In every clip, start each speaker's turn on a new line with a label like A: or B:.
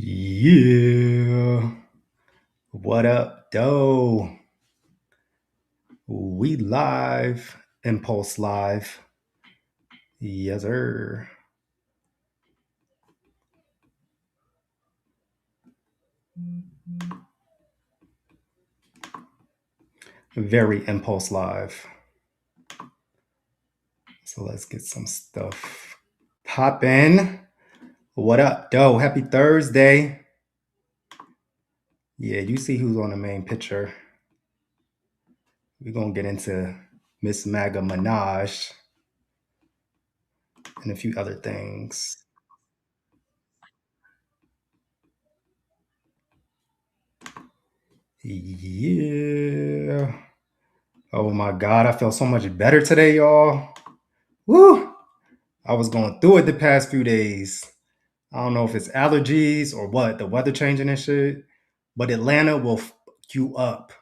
A: Yeah. What up, though? We live. Impulse Live. Yes, sir. Very Impulse Live. So let's get some stuff poppin'. What up, though? Happy Thursday. Yeah, you see who's on the main picture. We're going to get into Miss Maga Minaj and a few other things. Yeah. Oh my God, I feel so much better today, y'all. Woo! I was going through it the past few days. I don't know if it's allergies or what, the weather changing and shit, but Atlanta will fuck you up.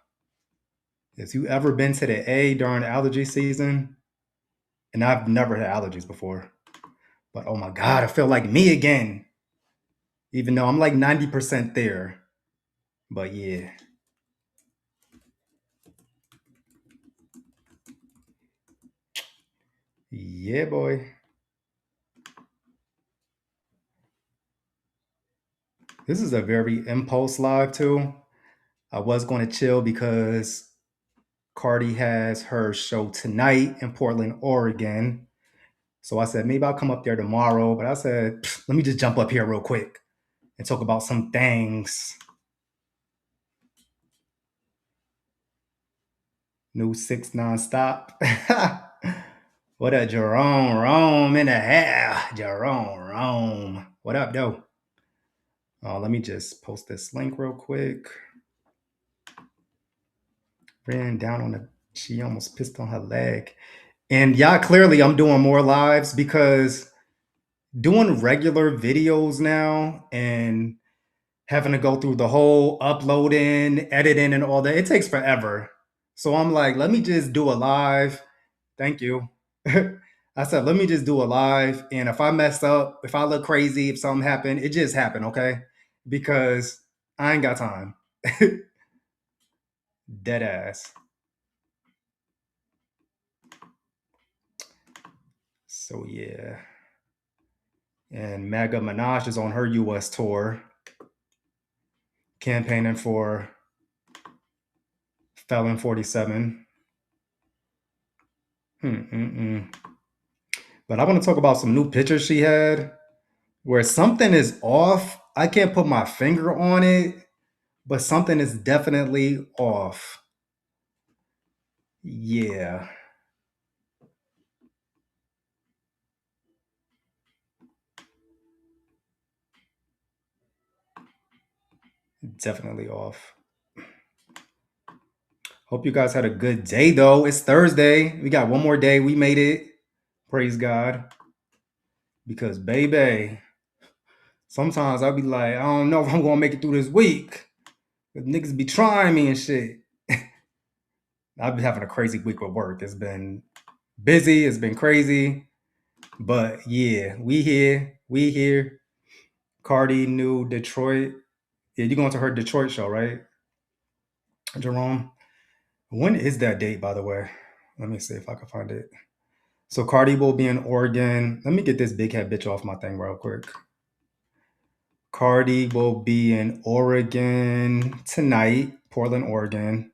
A: If you ever been to the A during allergy season, and I've never had allergies before, but oh my God, I feel like me again, even though I'm like 90% there. But yeah, yeah, boy. This is a very impulse live too. I was going to chill because Cardi has her show tonight in Portland, Oregon. So I said, maybe I'll come up there tomorrow. But I said, let me just jump up here real quick and talk about some things. New six nonstop. What up, Jerome? Rome in the house. Jerome, Rome. What up, though? Let me just post this link real quick. Ran down on the. She almost pissed on her leg. And yeah, clearly I'm doing more lives because doing regular videos now and having to go through the whole uploading, editing, and all that. It takes forever. So I'm like, let me just do a live. Thank you. I said, let me just do a live. And if I mess up, if I look crazy, if something happened, it just happened, okay? Because I ain't got time. Dead ass. So yeah. And Maga Minaj is on her US tour, campaigning for Felon 47. Mm-mm-mm. But I want to talk about some new pictures she had where something is off. I can't put my finger on it, but something is definitely off. Yeah, definitely off. Hope you guys had a good day though. It's Thursday. We got one more day. We made it. Praise God. Because baby, sometimes I'll be like, I don't know if I'm gonna make it through this week. 'Cause niggas be trying me and shit. I've been having a crazy week with work. It's been busy, it's been crazy. But yeah, we here. We here. Cardi new Detroit. Yeah, you going to her Detroit show, right? Jerome? When is that date, by the way? Let me see if I can find it. So Cardi will be in Oregon. Let me get this big head bitch off my thing real quick. Cardi will be in Oregon tonight, Portland, Oregon.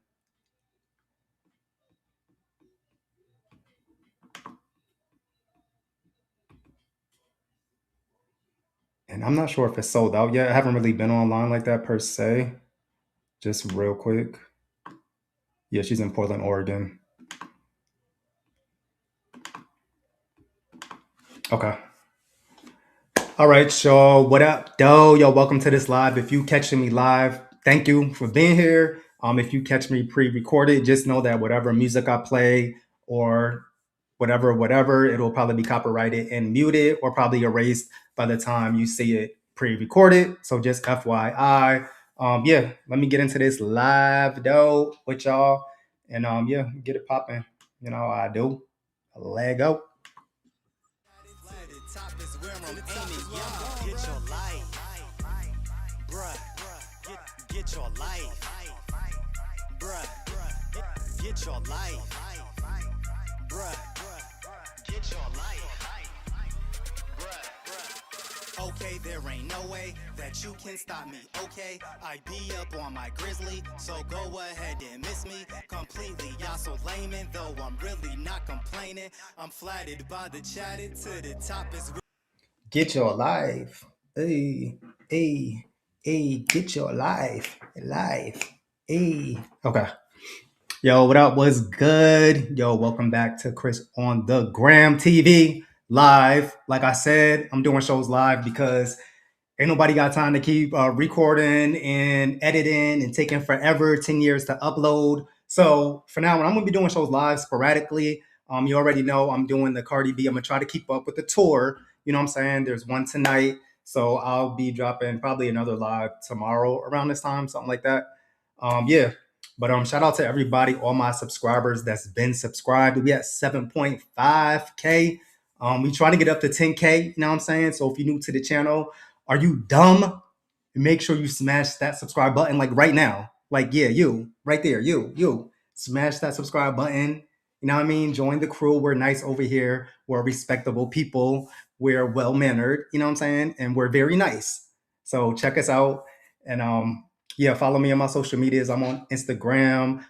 A: And I'm not sure if it's sold out yet. I haven't really been online like that per se. Just real quick. Yeah, she's in Portland, Oregon. Okay. All right, y'all. What up, though? Yo, welcome to this live. If you catching me live, thank you for being here. If you catch me pre-recorded, just know that whatever music I play or whatever, it'll probably be copyrighted and muted or probably erased by the time you see it pre-recorded. So just FYI. Yeah, let me get into this live though with y'all. And yeah, get it popping. You know how I do. Leg out.
B: Get your life. Bruh, get your life. Bruh, get your life. Okay, there ain't no way that you can stop me. Okay, I be up on my grizzly, so go ahead and miss me completely. Y'all so lame, and though I'm really not complaining, I'm flattered by the chatted to the top is.
A: Get your life. Hey, hey, hey, get your life. Hey. Okay. Yo, what up? What's good? Yo, welcome back to Chris on the Gram TV live. Like I said, I'm doing shows live because ain't nobody got time to keep recording and editing and taking forever, 10 years to upload. So for now, when I'm gonna be doing shows live sporadically, you already know I'm doing the Cardi B. I'm gonna try to keep up with the tour. You know what I'm saying? There's one tonight. So I'll be dropping probably another live tomorrow around this time, something like that. Yeah. But shout out to everybody, all my subscribers that's been subscribed. We at 7.5K. We trying to get up to 10K, you know what I'm saying? So if you're new to the channel, are you dumb? Make sure you smash that subscribe button like right now. Like, yeah, you right there, you smash that subscribe button. You know what I mean? Join the crew. We're nice over here. We're respectable people. We're well mannered. You know what I'm saying? And we're very nice. So check us out. And yeah, follow me on my social medias. I'm on Instagram,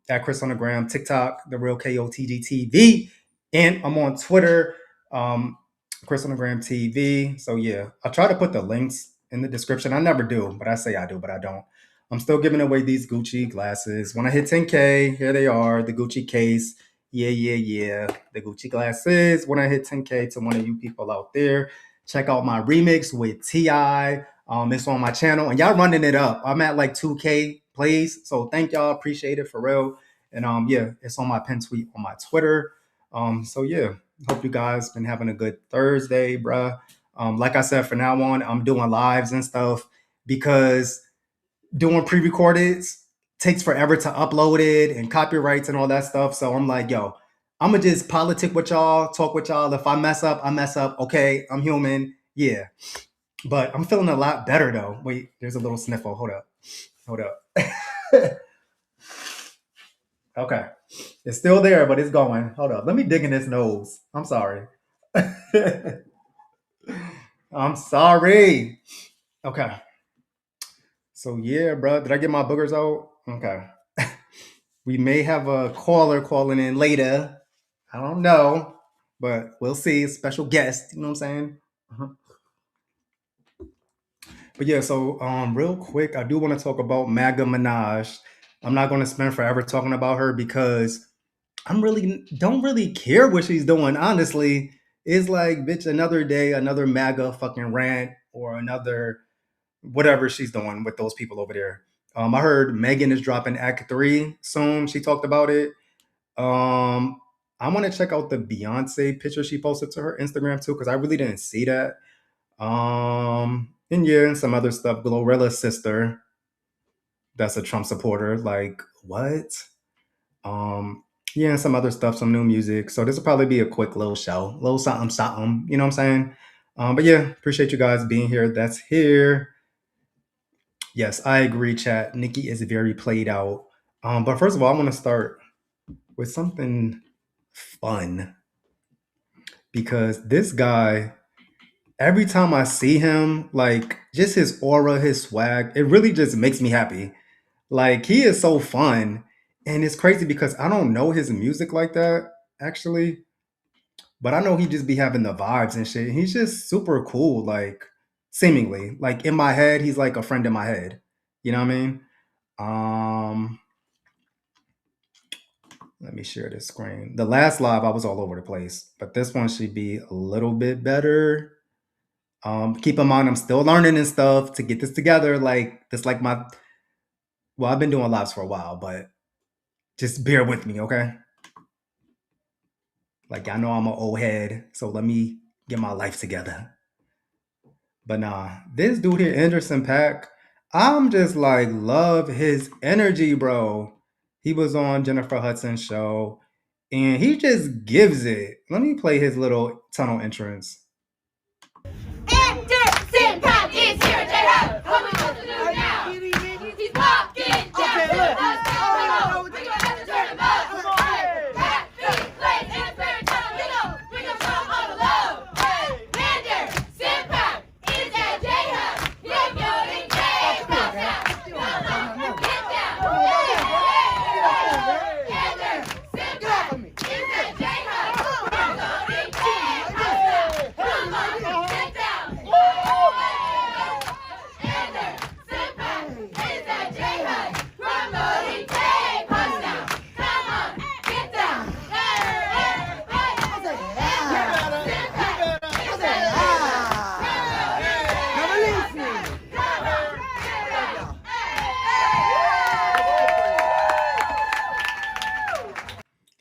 A: at Chris on the Gram, TikTok, the real KOTGTV, and I'm on Twitter. Chris on the Gram TV. So yeah, I'll try to put the links in the description. I never do, but I say I do, but I don't. I'm still giving away these Gucci glasses. When I hit 10K, here they are, the Gucci case. Yeah. The Gucci glasses. When I hit 10K, to one of you people out there, check out my remix with T.I. It's on my channel, and y'all running it up. I'm at like 2K plays, so thank y'all. Appreciate it for real. And yeah, it's on my pin tweet on my Twitter. So yeah, hope you guys been having a good Thursday, bruh. Like I said, from now on, I'm doing lives and stuff because doing pre-recordeds takes forever to upload it and copyrights and all that stuff. So I'm like, yo, I'm gonna just politic with y'all, talk with y'all. If I mess up, I mess up. Okay, I'm human. Yeah. But I'm feeling a lot better though. Wait, there's a little sniffle. Hold up. Okay. It's still there, but it's going. Hold up. Let me dig in his nose. I'm sorry. I'm sorry. Okay. So yeah, bro. Did I get my boogers out? Okay. We may have a caller calling in later. I don't know, but we'll see. Special guest. You know what I'm saying? Uh-huh. But yeah, so real quick, I do want to talk about Maga Minaj. I'm not going to spend forever talking about her because I'm really don't really care what she's doing. Honestly, it's like, bitch, another day, another MAGA fucking rant or another whatever she's doing with those people over there. I heard Megan is dropping Act 3 soon. She talked about it. I want to check out the Beyonce picture she posted to her Instagram too, because I really didn't see that. And yeah, and some other stuff. Glorilla's sister, that's a Trump supporter. Like, what? Um, yeah, and some other stuff, some new music. So this will probably be a quick little show, little something, something. You know what I'm saying? But yeah, appreciate you guys being here. That's here. Yes, I agree, chat. Nikki is very played out. But first of all, I want to start with something fun because this guy, every time I see him, like just his aura, his swag, it really just makes me happy. Like he is so fun. And it's crazy because I don't know his music like that, actually. But I know he just be having the vibes and shit. He's just super cool, like seemingly. Like in my head, he's like a friend in my head. You know what I mean? Um, Let me share this screen. The last live I was all over the place, but this one should be a little bit better. Keep in mind I'm still learning and stuff to get this together. Like this, like my well, I've been doing lives for a while, but just bear with me, okay? Like I know I'm an old head, so let me get my life together. But nah, this dude here, Anderson Pack, I'm just like love his energy, bro. He was on Jennifer Hudson's show, and he just gives it. Let me play his little tunnel entrance.
C: Anderson Paak is here to help.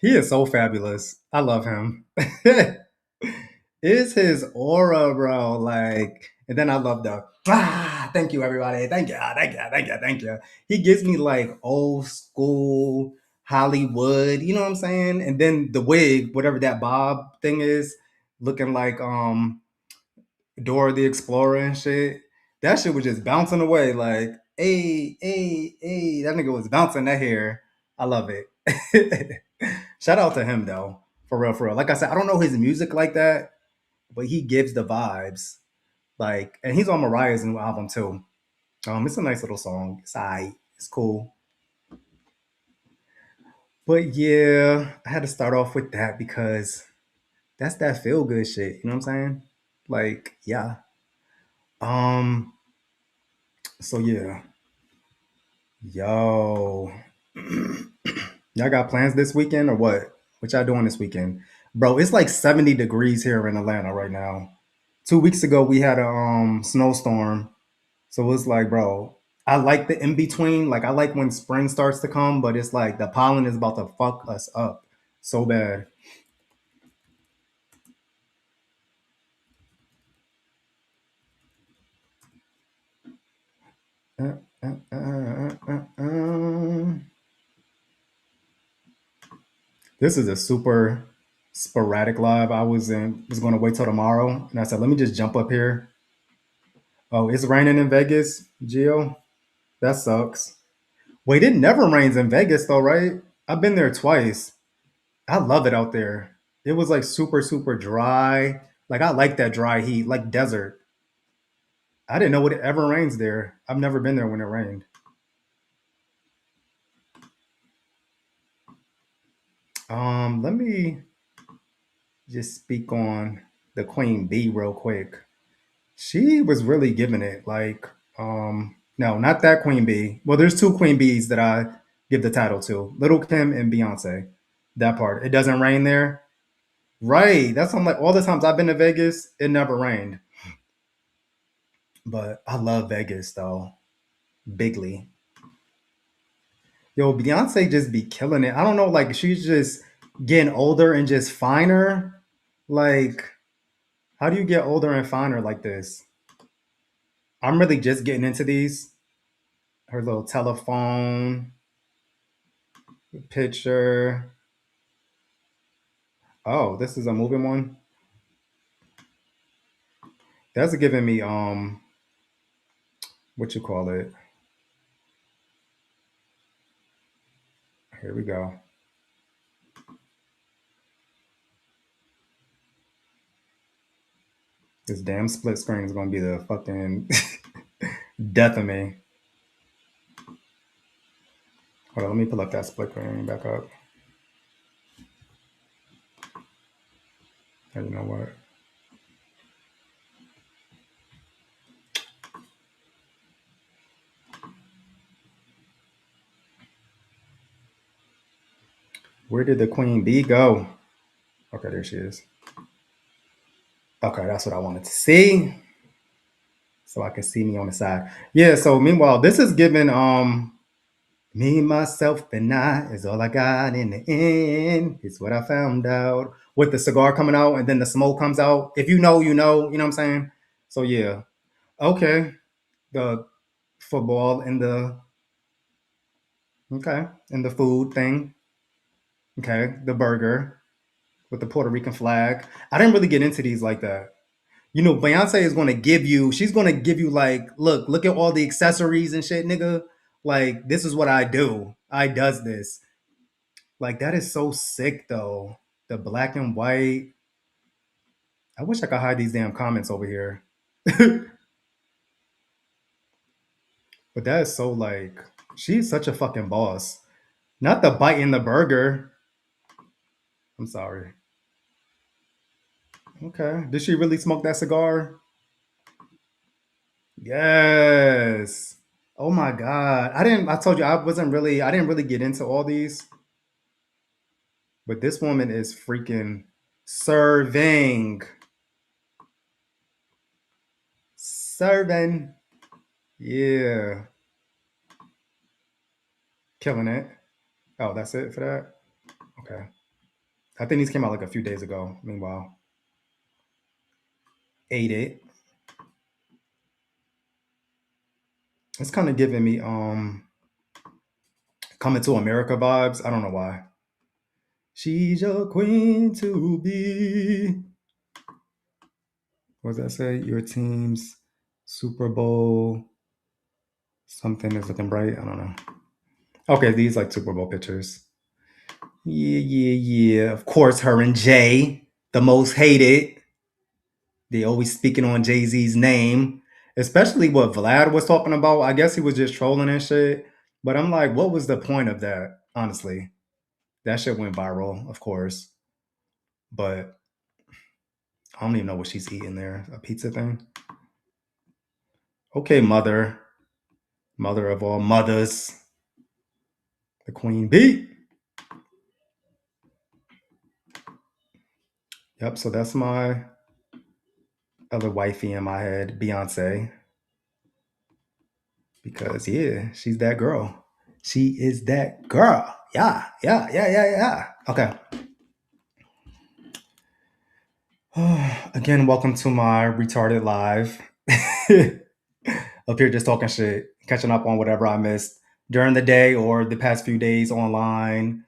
A: He is so fabulous. I love him. It's his aura, bro. Like, and then I love the thank you, everybody. Thank you, thank you, thank you, thank you. He gives me like old school Hollywood, you know what I'm saying? And then the wig, whatever that bob thing is, looking like Dora the Explorer and shit. That shit was just bouncing away, like, hey, hey, hey. That nigga was bouncing that hair. I love it. Shout out to him though, for real, for real. Like I said, I don't know his music like that, but he gives the vibes. Like, and he's on Mariah's new album too. It's a nice little song. It's alright. It's cool. But yeah, I had to start off with that because that's that feel good shit. You know what I'm saying? Like, yeah. Um. So yeah, yo, y'all got plans this weekend or what? What y'all doing this weekend, bro? It's like 70 degrees here in Atlanta right now. 2 weeks ago we had a snowstorm. So it's like, bro, I like the in between. Like, I like when spring starts to come, but it's like the pollen is about to fuck us up so bad. Uh, uh, uh, This is a super sporadic live. I was going to wait till tomorrow, and I said, let me just jump up here. Oh, it's raining in Vegas, Gio. That sucks. Wait, it never rains in Vegas though, right? I've been there twice. I love it out there. It was like super, super dry. Like I like that dry heat, like desert. I didn't know it ever rains there. I've never been there when it rained. Let me just speak on the Queen Bee real quick. She was really giving it. Like, no, not that Queen Bee. Well, there's two Queen Bees that I give the title to: Little Kim and Beyonce. That part. It doesn't rain there. Right. That's what I'm like. All the times I've been to Vegas, it never rained. But I love Vegas though. Bigly. Yo, Beyonce just be killing it. I don't know, like she's just getting older and just finer. Like, how do you get older and finer like this? I'm really just getting into these. Her little telephone picture. Oh, this is a moving one. That's giving me what you call it? Here we go. This damn split screen is gonna be the fucking death of me. Hold on, let me pull up that split screen back up. And you know what? Where did the queen bee go? Okay, there she is. Okay, that's what I wanted to see. So I can see me on the side. Yeah, so meanwhile, this is giving me, myself, and I is all I got in the end. It's what I found out. With the cigar coming out and then the smoke comes out. If you know, you know what I'm saying? So yeah. Okay. The football and the okay. And the food thing. Okay. The burger with the Puerto Rican flag. I didn't really get into these like that. You know, Beyonce is gonna give you, she's gonna give you like, look at all the accessories and shit, nigga. Like, this is what I do. I does this. Like, that is so sick though. The black and white. I wish I could hide these damn comments over here. But that is so like, she's such a fucking boss. Not the bite in the burger. I'm sorry. Okay. Did she really smoke that cigar? Yes. Oh my god. I told you I didn't really get into all these. But this woman is freaking serving. Serving. Yeah. Killing it. Oh, that's it for that? Okay. I think these came out like a few days ago. Meanwhile, ate it. It's kind of giving me coming to America vibes. I don't know why. She's your queen to be. What does that say? Your team's Super Bowl something is looking bright. I don't know. Okay, these like Super Bowl pictures. Yeah, yeah, yeah. Of course, her and Jay, the most hated. They always speaking on Jay Z's name, especially what Vlad was talking about. I guess he was just trolling and shit. But I'm like, what was the point of that? Honestly, that shit went viral, of course. But I don't even know what she's eating there. A pizza thing? Okay, mother of all mothers, the queen bee. Yep. So that's my other wifey in my head, Beyonce, because yeah, she's that girl. She is that girl. Yeah, yeah, yeah, yeah, yeah. Okay. Again, welcome to my retarded live. Up here just talking shit, catching up on whatever I missed during the day or the past few days online.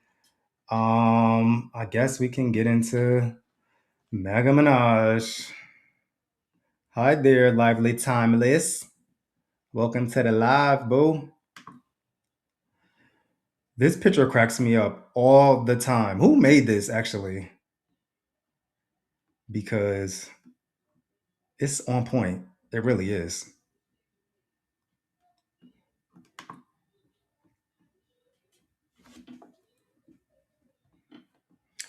A: I guess we can get into Maga Minaj. Hi there, lively timeless. Welcome to the live, boo. This picture cracks me up all the time. Who made this actually? Because it's on point. It really is.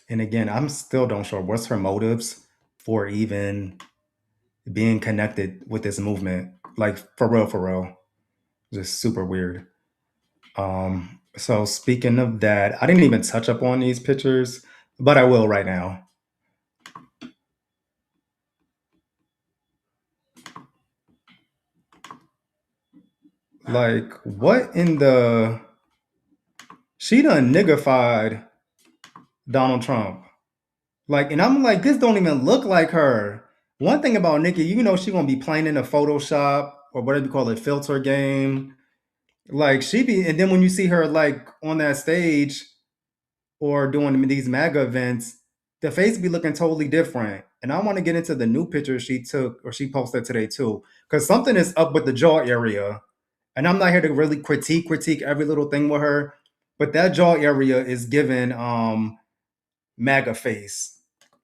A: And again, I'm still don't sure what's her motives for even being connected with this movement. Like for real, for real. Just super weird. So speaking of that, I didn't even touch up on these pictures, but I will right now. Like, what in the she done niggified Donald Trump. Like, and I'm like, this don't even look like her. One thing about Nikki, you know, she gonna be playing in a Photoshop or whatever you call it, filter game. Like she be, and then when you see her like on that stage or doing these MAGA events, the face be looking totally different. And I want to get into the new picture she took or she posted today too, because something is up with the jaw area. And I'm not here to really critique every little thing with her, but that jaw area is given MAGA face.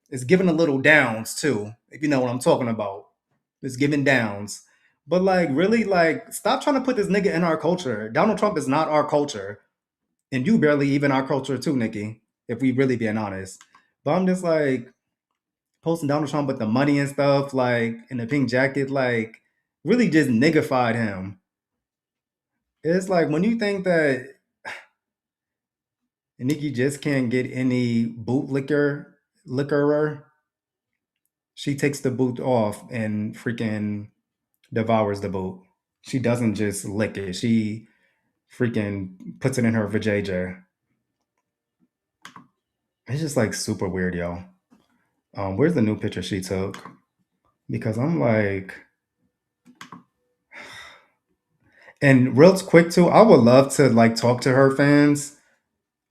A: It's giving a little downs too, if you know what I'm talking about. It's giving downs. But like really like stop trying to put this nigga in our culture. Donald Trump is not our culture. And you barely even our culture too, Nikki, if we really being honest. But I'm just like posting Donald Trump with the money and stuff, like in the pink jacket, like really just niggified him. It's like when you think that Nikki just can't get any liquorer, she takes the boot off and freaking devours the boot. She doesn't just lick it. She freaking puts it in her vajayjay. It's just like super weird, yo. Where's the new picture she took? Because I'm like, and real quick too, I would love to like talk to her fans.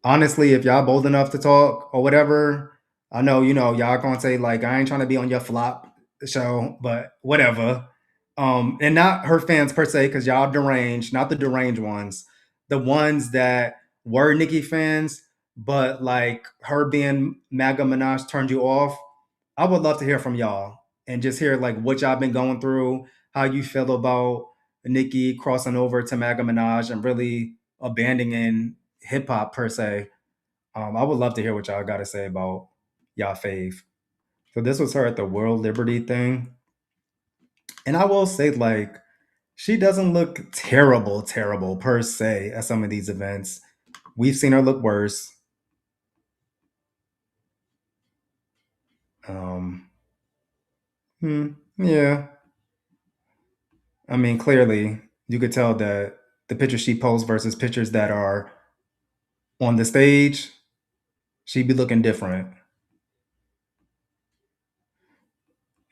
A: Honestly, if y'all bold enough to talk or whatever, I know y'all gonna say like I ain't trying to be on your flop show, but whatever. And not her fans per se, because y'all deranged, not the deranged ones, the ones that were Nicki fans, but like her being Maga Minaj turned you off. I would love to hear from y'all and just hear like what y'all been going through, how you feel about Nicki crossing over to Maga Minaj and really abandoning hip hop per se. I would love to hear what y'all got to say about y'all fave. So this was her at the World Liberty thing, and I will say like she doesn't look terrible, terrible per se at some of these events. We've seen her look worse. Um, yeah, I mean clearly you could tell that the pictures she posts versus pictures that are on the stage, she'd be looking different.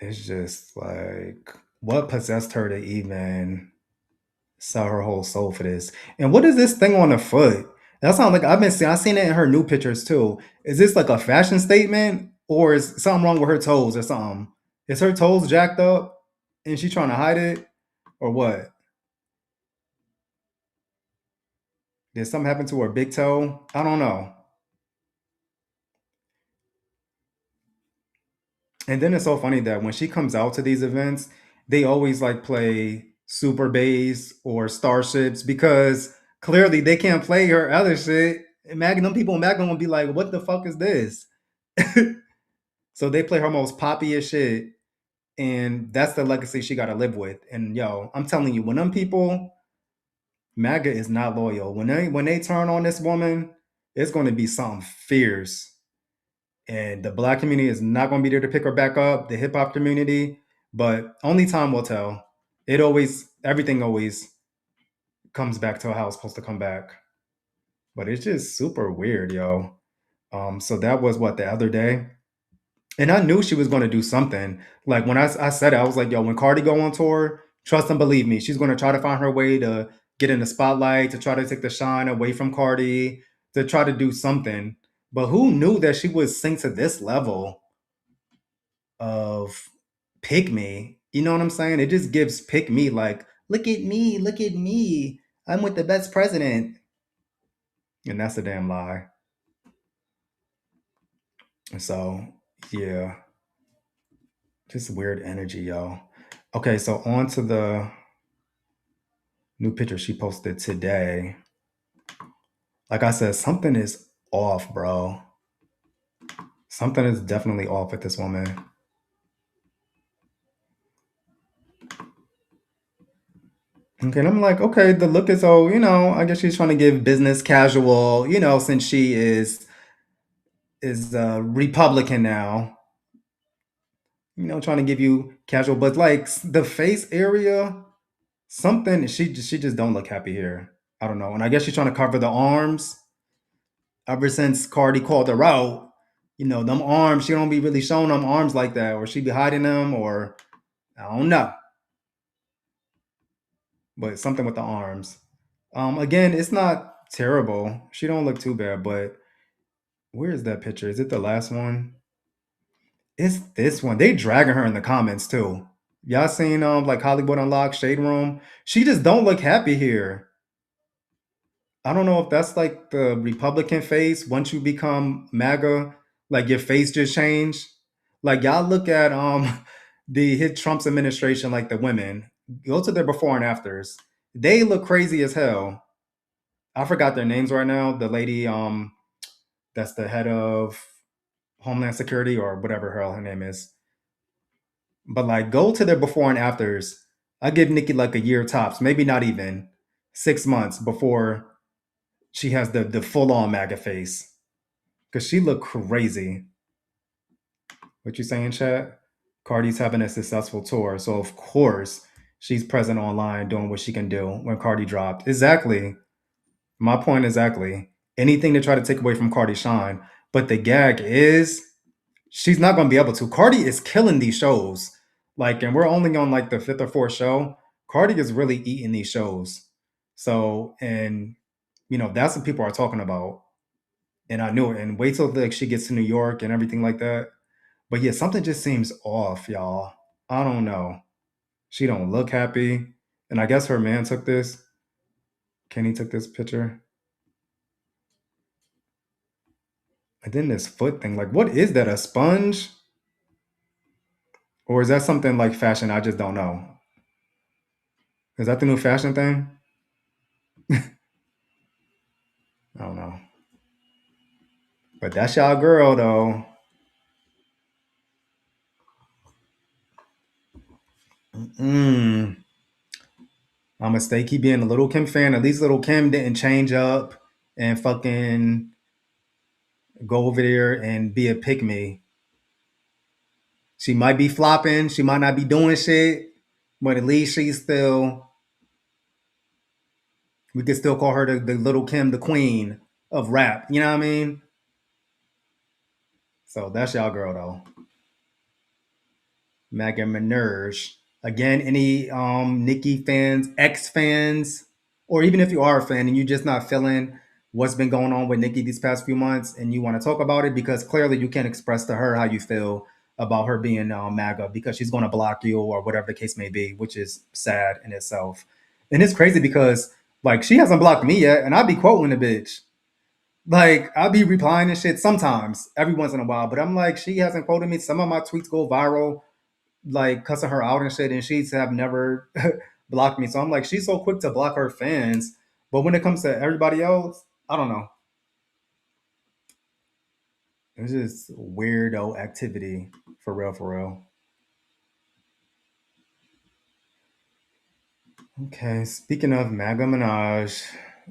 A: It's just like what possessed her to even sell her whole soul for this? And what is this thing on the foot? That sounds like I've seen it in her new pictures too. Is this like a fashion statement or is something wrong with her toes or something? Is her toes jacked up and she trying to hide it or what? Did something happen to her big toe? I don't know. And then it's so funny that when she comes out to these events, they always like play Super Bass or Starships because clearly they can't play her other shit. And Magnum people in Magnum will be like, what the fuck is this? So they play her most poppiest shit. And that's the legacy she gotta live with. And yo, I'm telling you, when them people, MAGA is not loyal. When they turn on this woman, it's gonna be something fierce. And the black community is not going to be there to pick her back up, the hip hop community, but only time will tell. Everything always comes back to how it's supposed to come back. But it's just super weird, yo. So that was what the other day. And I knew she was going to do something. Like when I said it, I was like, yo, when Cardi go on tour, trust and believe me, she's going to try to find her way to get in the spotlight, to try to take the shine away from Cardi, to try to do something. But who knew that she would sink to this level of pick me. You know what I'm saying? It just gives pick me like, look at me. I'm with the best president. And that's a damn lie. So, yeah, just weird energy, yo. Okay, so on to the new picture she posted today. Like I said, something is off, bro. Something is definitely off with this woman. Okay, and I'm like, okay, the look is I guess she's trying to give business casual, since she is Republican now. Trying to give you casual, but like the face area, something she just don't look happy here. I don't know, and I guess she's trying to cover the arms. Ever since Cardi called her out, them arms, she don't be really showing them arms like that, or she be hiding them, or I don't know, but something with the arms. Again, it's not terrible. She don't look too bad, but where is that picture? Is it the last one? It's this one. They dragging her in the comments too. Y'all seen like Hollywood Unlocked Shade Room? She just don't look happy here. I don't know if that's like the Republican face. Once you become MAGA, like your face just changed. Like y'all look at the hit Trump's administration, like the women. Go to their before and afters. They look crazy as hell. I forgot their names right now. The lady that's the head of Homeland Security or whatever her name is. But like, go to their before and afters. I give Nikki like a year tops, maybe not even 6 months before she has the full on MAGA face because she looked crazy. What you saying, chat? Cardi's having a successful tour, so of course she's present online doing what she can do when Cardi dropped. Exactly. My point exactly. Anything to try to take away from Cardi's shine. But the gag is she's not gonna be able to. Cardi is killing these shows. Like, and we're only on like the fifth or fourth show. Cardi is really eating these shows. So, and that's what people are talking about. And I knew it. And wait till like she gets to New York and everything like that. But yeah, something just seems off, y'all. I don't know. She don't look happy. And I guess her man took this. Kenny took this picture. And then this foot thing. Like, what is that? A sponge? Or is that something like fashion? I just don't know. Is that the new fashion thing? I don't know. But that's y'all girl though. Mm. I'ma stay keep being a Little Kim fan. At least Little Kim didn't change up and fucking go over there and be a pick me. She might be flopping, she might not be doing shit, but at least she's still we could still call her the Little Kim, the queen of rap. You know what I mean? So that's y'all girl though. Maga Minaj. Again, any Nicki fans, X fans, or even if you are a fan and you're just not feeling what's been going on with Nicki these past few months and you want to talk about it because clearly you can't express to her how you feel about her being MAGA because she's going to block you or whatever the case may be, which is sad in itself. And it's crazy because like she hasn't blocked me yet, and I'll be quoting the bitch. Like I'll be replying and shit sometimes, every once in a while. But I'm like, she hasn't quoted me. Some of my tweets go viral like cussing her out and shit, and she's have never blocked me. So I'm like, she's so quick to block her fans, but when it comes to everybody else, I don't know. It's just weirdo activity for real, for real. Okay, speaking of Maga Minaj,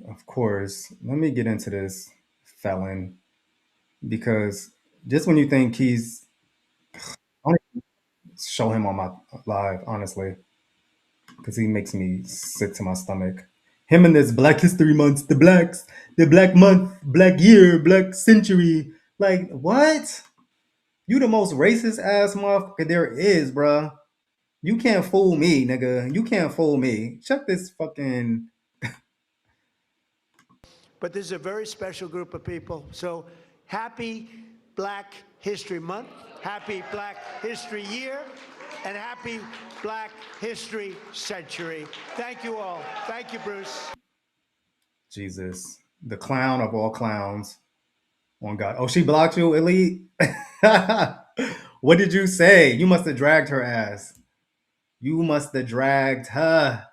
A: of course, let me get into this felon because just when you think he's, I don't even show him on my live, honestly, because he makes me sick to my stomach. Him and this Black History Month, the blacks, the Black Month, Black Year, Black Century. Like, what? You the most racist ass motherfucker there is, bruh. You can't fool me, nigga. You can't fool me. Check this fucking.
C: But this is a very special group of people. So happy Black History Month, happy Black History Year, and happy Black History Century. Thank you all. Thank you, Bruce.
A: Jesus. The clown of all clowns. On God. Oh, she blocked you, Elite? What did you say? You must have dragged her ass. You must have dragged her.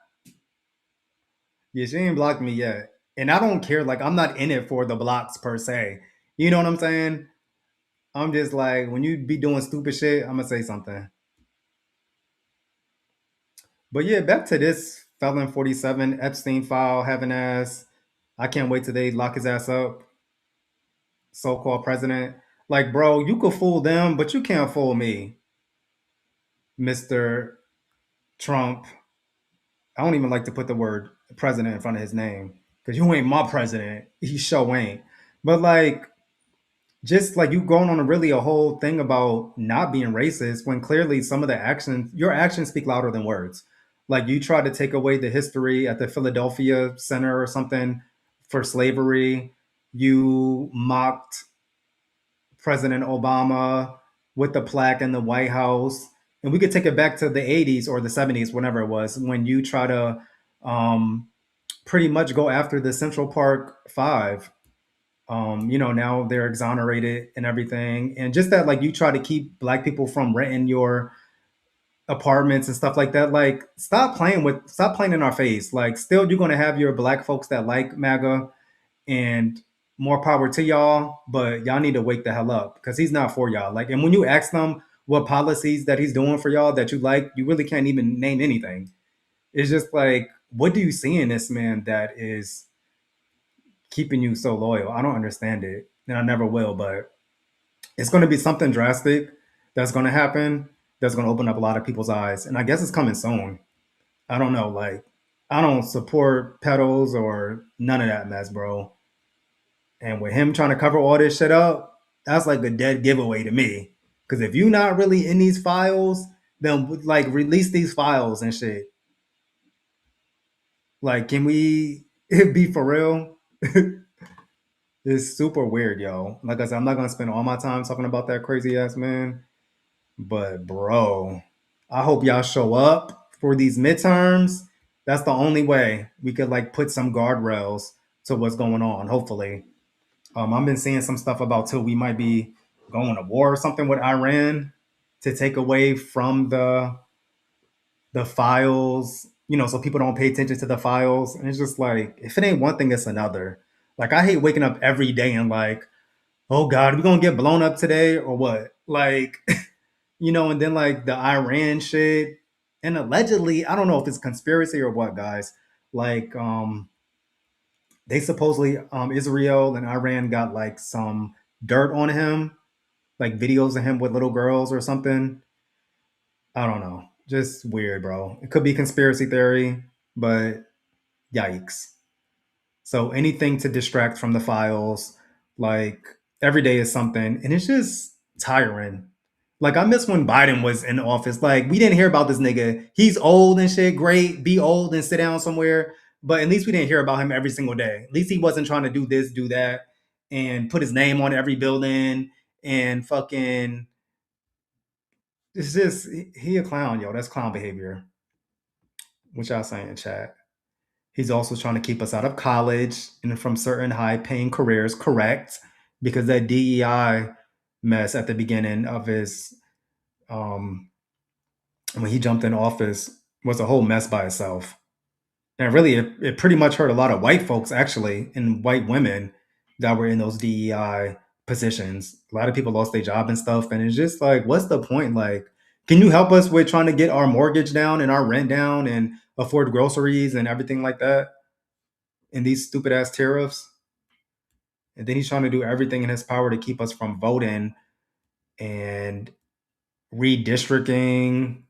A: Yeah, she ain't blocked me yet. And I don't care. Like, I'm not in it for the blocks per se. You know what I'm saying? I'm just like, when you be doing stupid shit, I'm gonna say something. But yeah, back to this felon 47 Epstein file having ass. I can't wait till they lock his ass up. So-called president. Like, bro, you could fool them, but you can't fool me, Mr. Trump. I don't even like to put the word president in front of his name because you ain't my president. He sure ain't. But like, just like you going on a really a whole thing about not being racist when clearly some of the actions, your actions speak louder than words. Like you tried to take away the history at the Philadelphia Center or something for slavery. You mocked President Obama with the plaque in the White House. And we could take it back to the 80s or the 70s, whenever it was, when you try to um, pretty much go after the Central Park Five. Now they're exonerated and everything. And just that, like, you try to keep black people from renting your apartments and stuff like that. Like, stop playing in our face. Like, still, you're going to have your black folks that like MAGA and more power to y'all, but y'all need to wake the hell up because he's not for y'all. Like, and when you ask them what policies that he's doing for y'all that you like, you really can't even name anything. It's just like, what do you see in this man that is keeping you so loyal? I don't understand it, and I never will. But it's going to be something drastic that's going to happen. That's going to open up a lot of people's eyes, and I guess it's coming soon. I don't know. Like, I don't support pedals or none of that mess, bro. And with him trying to cover all this shit up, that's like a dead giveaway to me. Because if you're not really in these files, then like release these files and shit. Like, can we be for real? It's super weird, yo. Like I said, I'm not gonna spend all my time talking about that crazy ass man. But bro, I hope y'all show up for these midterms. That's the only way we could like put some guardrails to what's going on. Hopefully, I've been seeing some stuff about too. We might be going to war or something with Iran to take away from the files, so people don't pay attention to the files. And it's just like, if it ain't one thing, it's another. Like I hate waking up every day and like, oh God, we gonna get blown up today or what? Like, and then like the Iran shit. And allegedly, I don't know if it's conspiracy or what, guys. Like, they supposedly Israel and Iran got like some dirt on him, like videos of him with little girls or something. I don't know. Just weird, bro. It could be conspiracy theory, but yikes. So anything to distract from the files, like every day is something, and it's just tiring. Like I miss when Biden was in office. Like we didn't hear about this nigga. He's old and shit. Great, be old and sit down somewhere. But at least we didn't hear about him every single day. At least he wasn't trying to do this, do that, and put his name on every building and fucking. It's just he a clown, yo. That's clown behavior. What y'all saying, chat? He's also trying to keep us out of college and from certain high-paying careers. Correct, because that DEI mess at the beginning of his um when he jumped in office was a whole mess by itself. And really, it pretty much hurt a lot of white folks, actually, and white women that were in those DEI positions. A lot of people lost their job and stuff. And it's just like, what's the point? Like, can you help us with trying to get our mortgage down and our rent down and afford groceries and everything like that? And these stupid ass tariffs. And then he's trying to do everything in his power to keep us from voting and redistricting.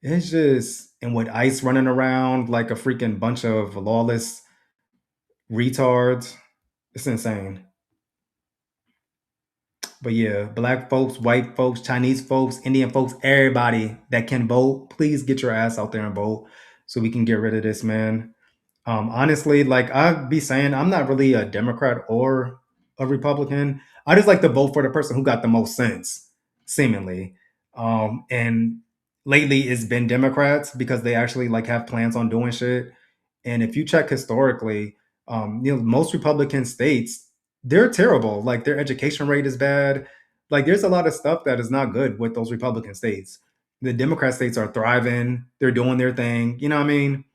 A: It's just, and with ICE running around like a freaking bunch of lawless retards, it's insane. But yeah, black folks, white folks, Chinese folks, Indian folks, everybody that can vote, please get your ass out there and vote so we can get rid of this, man. Honestly, like I'd be saying, I'm not really a Democrat or a Republican. I just like to vote for the person who got the most sense, seemingly. And lately, it's been Democrats because they actually like have plans on doing shit. And if you check historically, most Republican states they're terrible. Like their education rate is bad. Like there's a lot of stuff that is not good with those Republican states. The Democrat states are thriving. They're doing their thing. You know what I mean?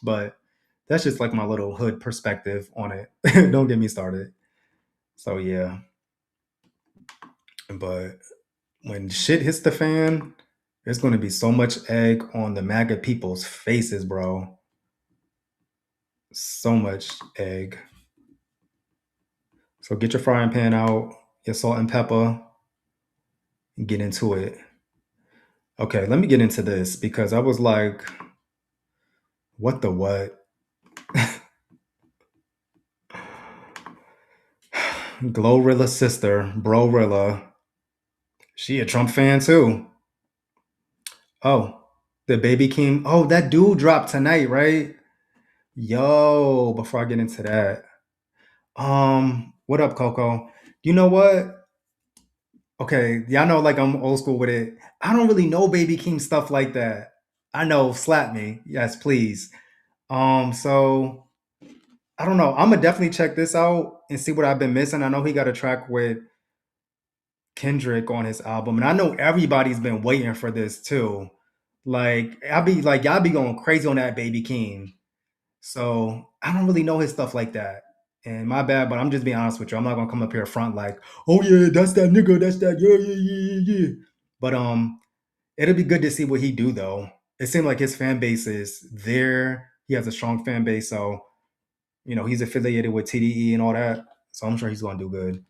A: But that's just like my little hood perspective on it. Don't get me started. So yeah. But when shit hits the fan, there's going to be so much egg on the MAGA people's faces, bro. So much egg. So get your frying pan out, your salt and pepper, and get into it. Okay, let me get into this because I was like, what the what? Glorilla's sister, Brorilla, she a Trump fan too. Oh, the baby King. Oh, that dude dropped tonight, right? Yo, before I get into that, what up, Coco? You know what? Okay, y'all know like I'm old school with it. I don't really know Baby King stuff like that. I know, slap me, yes, please. So I don't know. I'm gonna definitely check this out and see what I've been missing. I know he got a track with Kendrick on his album, and I know everybody's been waiting for this too. Like I'll be like, y'all be going crazy on that Baby King. So I don't really know his stuff like that. And my bad, but I'm just being honest with you. I'm not gonna come up here front like, oh yeah, that's that nigga, that's that, yeah, yeah, yeah, yeah, yeah. But it'll be good to see what he do though. It seemed like his fan base is there. He has a strong fan base, so he's affiliated with TDE and all that. So I'm sure he's gonna do good.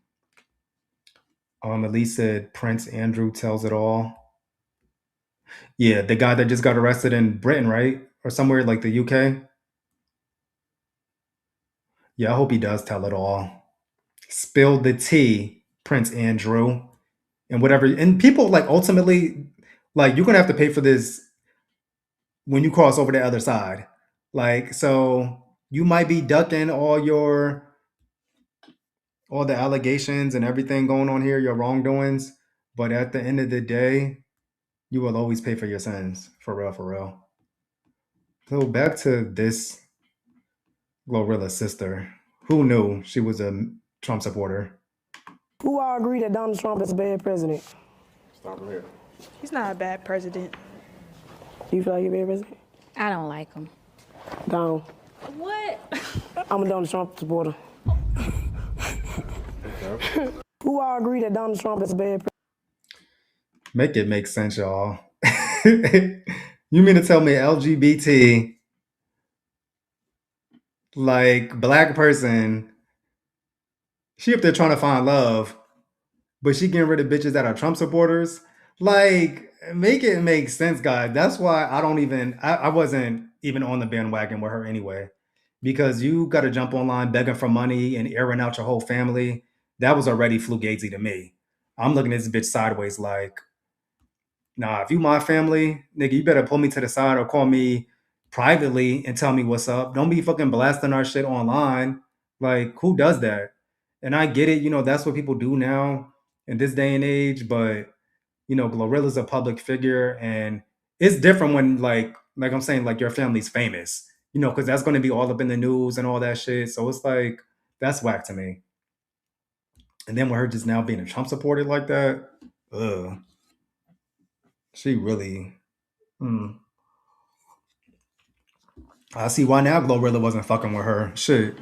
A: Elise said Prince Andrew tells it all. Yeah, the guy that just got arrested in Britain, right? Or somewhere like the UK. Yeah, I hope he does tell it all. Spill the tea, Prince Andrew. And whatever. And people like ultimately, like you're gonna have to pay for this when you cross over the other side. Like, so you might be ducking all the allegations and everything going on here, your wrongdoings, but at the end of the day, you will always pay for your sins. For real, for real. So back to this Glorilla's sister. Who knew she was a Trump supporter?
D: Who all agree that Donald Trump is a bad president?
A: Stop here.
E: He's not a bad president.
D: Do you feel like he's a bad president?
F: I don't like him.
D: Don't.
F: What?
D: I'm a Donald Trump supporter. Who all agree that Donald Trump is a bad president?
A: Make it make sense, y'all. You mean to tell me LGBT, like black person, she up there trying to find love, but she getting rid of bitches that are Trump supporters? Like, make it make sense, guys. That's why I wasn't even on the bandwagon with her anyway. Because you got to jump online begging for money and airing out your whole family. That was already flugazy to me. I'm looking at this bitch sideways like, Nah, if you my family, nigga, you better pull me to the side or call me privately and tell me what's up. Don't be fucking blasting our shit online. Like, who does that? And I get it, that's what people do now in this day and age, but Glorilla's a public figure, and it's different when like I'm saying, like your family's famous, because that's gonna be all up in the news and all that shit. So it's like that's whack to me. And then with her just now being a Trump supporter like that, ugh, she really. Hmm. I see why now Glorilla wasn't fucking with her. Shit.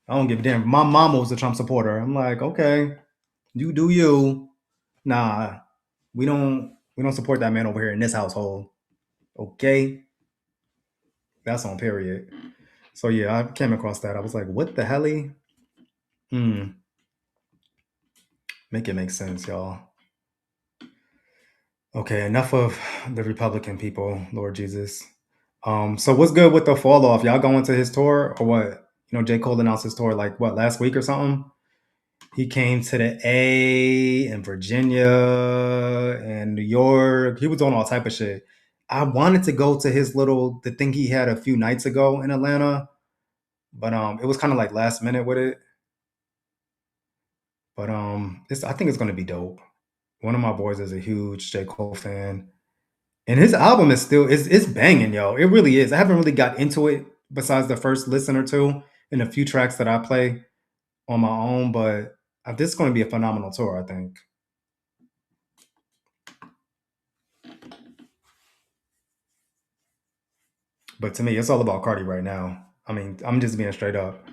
A: I don't give a damn. My mama was a Trump supporter. I'm like, okay, you do you. Nah, we don't support that man over here in this household. Okay? That's on period. So yeah, I came across that. I was like, what the hell? Hmm. Make it make sense, y'all. Okay, enough of the Republican people, Lord Jesus. So what's good with the fall off? Y'all going to his tour or what? J. Cole announced his tour like what, last week or something? He came to the A in Virginia and New York. He was doing all type of shit. I wanted to go to the thing he had a few nights ago in Atlanta, but it was kind of like last minute with it. But I think it's gonna be dope. One of my boys is a huge J. Cole fan. And his album is still it's banging, yo. It really is. I haven't really got into it besides the first listen or two and a few tracks that I play on my own, but this is going to be a phenomenal tour, I think. But to me, it's all about Cardi right now. I mean, I'm just being straight up.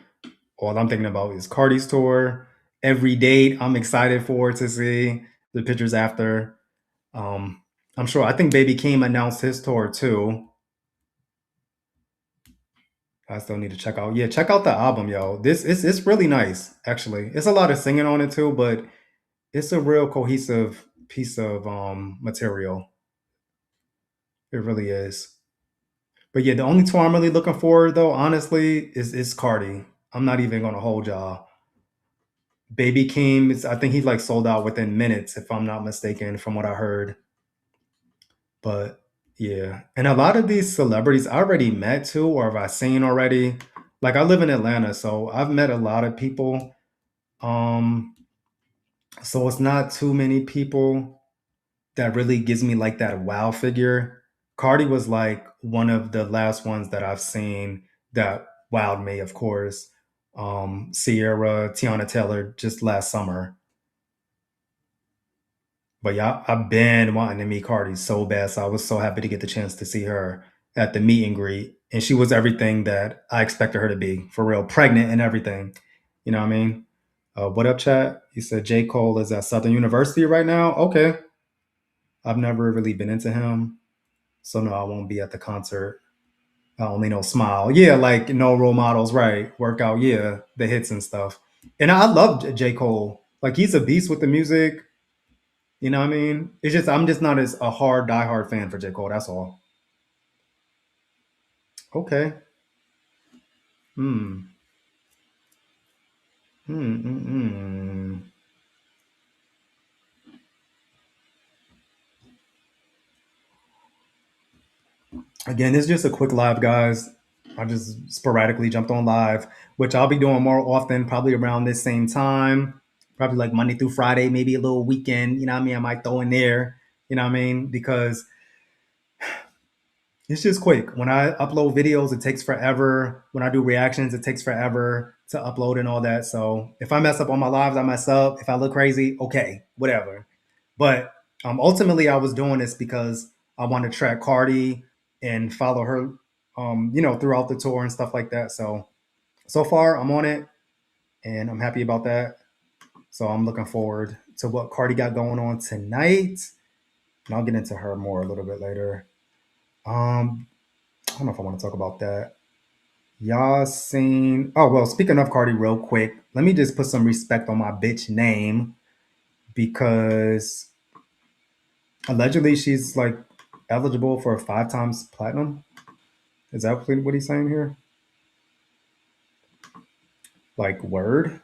A: All I'm thinking about is Cardi's tour. Every date I'm excited for to see the pictures after. Um, I'm sure. I think Baby Keem announced his tour too. I still need to check out. Yeah, check out the album, yo. This is it's really nice, actually. It's a lot of singing on it too, but it's a real cohesive piece of material. It really is. But yeah, the only tour I'm really looking for though, honestly, is Cardi. I'm not even gonna hold y'all. Baby Keem, I think he like sold out within minutes, if I'm not mistaken, from what I heard. But yeah, and a lot of these celebrities I already met too, or have I seen already. Like I live in Atlanta, so I've met a lot of people. Um, so it's not too many people that really gives me like that wow figure. Cardi was like one of the last ones that I've seen that wowed me, of course. Sierra, Tiana Taylor just last summer. But yeah, I've been wanting to meet Cardi so bad. So I was so happy to get the chance to see her at the meet and greet. And she was everything that I expected her to be, for real, pregnant and everything. You know what I mean? What up, chat? You said J. Cole is at Southern University right now. Okay. I've never really been into him. So no, I won't be at the concert. I only know Smile. Yeah, like no role models, right? Workout, yeah, the hits and stuff. And I love J. Cole. Like he's a beast with the music. You know what I mean? It's just I'm just not as a hard diehard fan for J. Cole. That's all. Okay. Hmm. Hmm. Hmm. Hmm. Again, it's just a quick live, guys. I just sporadically jumped on live, which I'll be doing more often, probably around this same time. Probably like Monday through Friday, maybe a little weekend. You know what I mean? I might throw in there. You know what I mean? Because it's just quick. When I upload videos, it takes forever. When I do reactions, it takes forever to upload and all that. So if I mess up on my lives, I mess up. If I look crazy, okay, whatever. But ultimately, I was doing this because I want to track Cardi and follow her, throughout the tour and stuff like that. So far, I'm on it, and I'm happy about that. So I'm looking forward to what Cardi got going on tonight, and I'll get into her more a little bit later. Um, I don't know if I want to talk about that. Y'all seen? Oh well, speaking of Cardi, real quick, let me just put some respect on my bitch name because allegedly she's like eligible for 5 times platinum. Is that what he's saying here? Like word?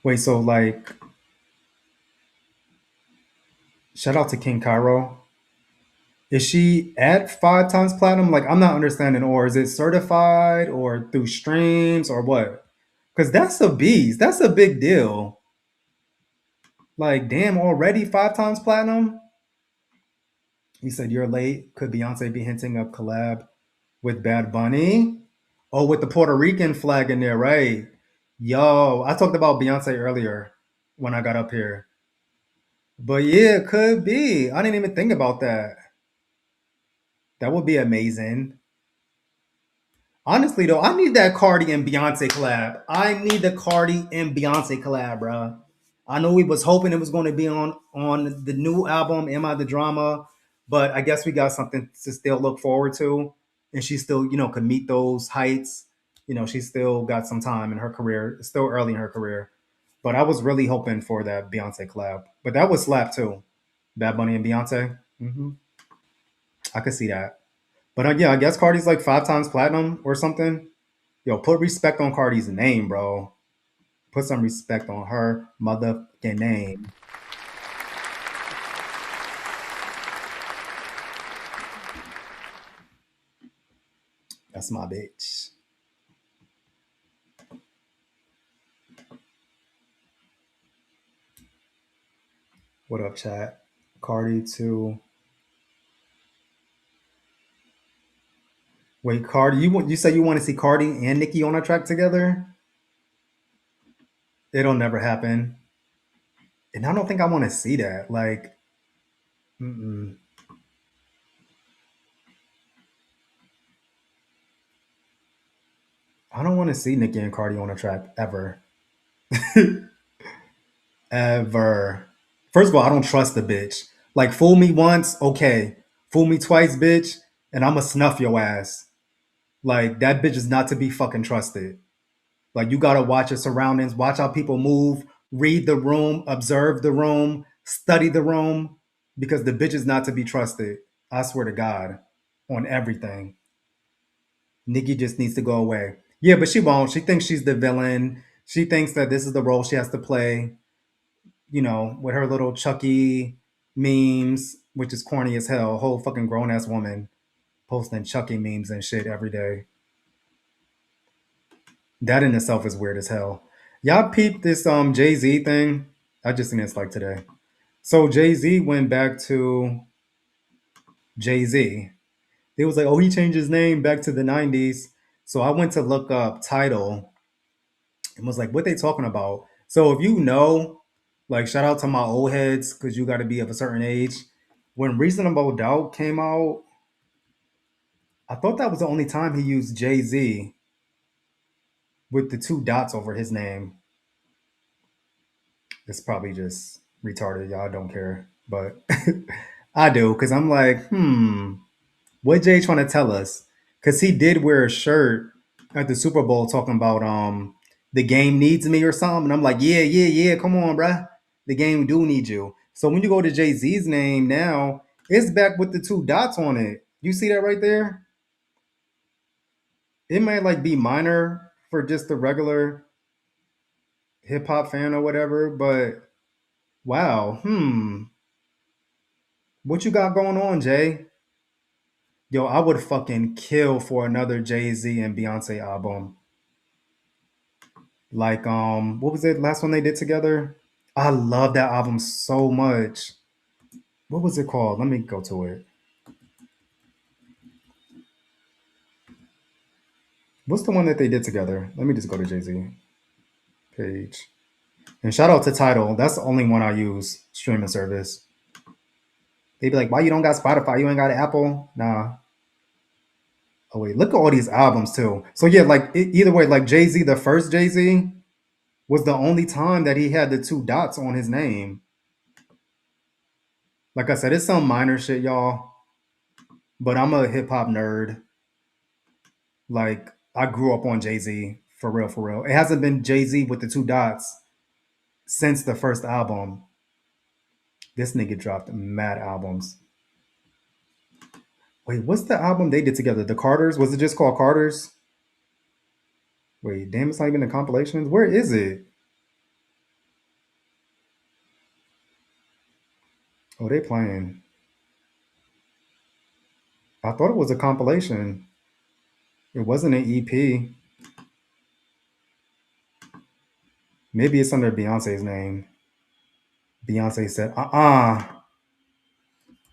A: Wait, so like Shout out to King Cairo. Is she at 5 times platinum? Like, I'm not understanding. Or is it certified or through streams or what? Because that's a beast. That's a big deal. Like, damn, already 5 times platinum? He said, you're late. Could Beyonce be hinting of collab with Bad Bunny? Oh, with the Puerto Rican flag in there, right? Yo, I talked about Beyonce earlier when I got up here. But yeah, it could be. I didn't even think about that. That would be amazing. Honestly, though, I need that Cardi and Beyonce collab. I need the Cardi and Beyonce collab, bro. I know we was hoping it was going to be on the new album, Am I the Drama? But I guess we got something to still look forward to, and she still, could meet those heights. She still got some time in her career. It's still early in her career, but I was really hoping for that Beyonce collab. But that was slap too, Bad Bunny and Beyonce. I could see that. But yeah, I guess Cardi's like 5 times platinum or something. Yo, put respect on Cardi's name, bro. Put some respect on her motherfucking name. That's my bitch. What up, chat? Cardi too. Wait, Cardi, you say you want to see Cardi and Nicki on a track together? It'll never happen. And I don't think I want to see that. Like, mm-mm. I don't want to see Nicki and Cardi on a track ever. Ever. First of all, I don't trust the bitch. Like, fool me once, okay. Fool me twice, bitch, and I'ma snuff your ass. Like, that bitch is not to be fucking trusted. Like, you gotta watch your surroundings, watch how people move, read the room, observe the room, study the room, because the bitch is not to be trusted. I swear to God, on everything. Nikki just needs to go away. Yeah, but she won't. She thinks she's the villain. She thinks that this is the role she has to play, with her little Chucky memes, which is corny as hell. A whole fucking grown ass woman posting Chucky memes and shit every day. That in itself is weird as hell. Y'all peeped this Jay-Z thing? I just seen this like today. So Jay-Z went back to Jay-Z. They was like, oh, he changed his name back to the 90s. So I went to look up title and was like, what they talking about? So if you know, like shout out to my old heads, because you gotta be of a certain age. When Reasonable Doubt came out, I thought that was the only time he used Jay-Z with the two dots over his name. It's probably just retarded. Y'all don't care, but I do because I'm like, what Jay trying to tell us? Because he did wear a shirt at the Super Bowl talking about the game needs me or something, and I'm like, yeah, come on, bruh. The game do need you. So when you go to Jay Z's name now, it's back with the two dots on it. You see that right there? It might like be minor for just the regular hip hop fan or whatever, but wow, what you got going on, Jay? Yo, I would fucking kill for another Jay Z and Beyonce album. Like, what was it last one they did together? I love that album so much. What was it called? Let me go to it. What's the one that they did together? Let me just go to Jay Z page. And shout out to Tidal. That's the only one I use streaming service. They be like, why you don't got Spotify? You ain't got Apple? Nah. Oh wait, look at all these albums too. So yeah, like either way, like Jay Z, the first Jay Z was the only time that he had the two dots on his name. Like I said, it's some minor shit, y'all. But I'm a hip hop nerd. Like I grew up on Jay Z for real, for real. It hasn't been Jay Z with the two dots since the first album. This nigga dropped mad albums. Wait, what's the album they did together? The Carters? Was it just called Carters? Wait, damn, it's not even the compilations. Where is it? Oh, they playing. I thought it was a compilation. It wasn't an EP. Maybe it's under Beyonce's name. Beyonce said,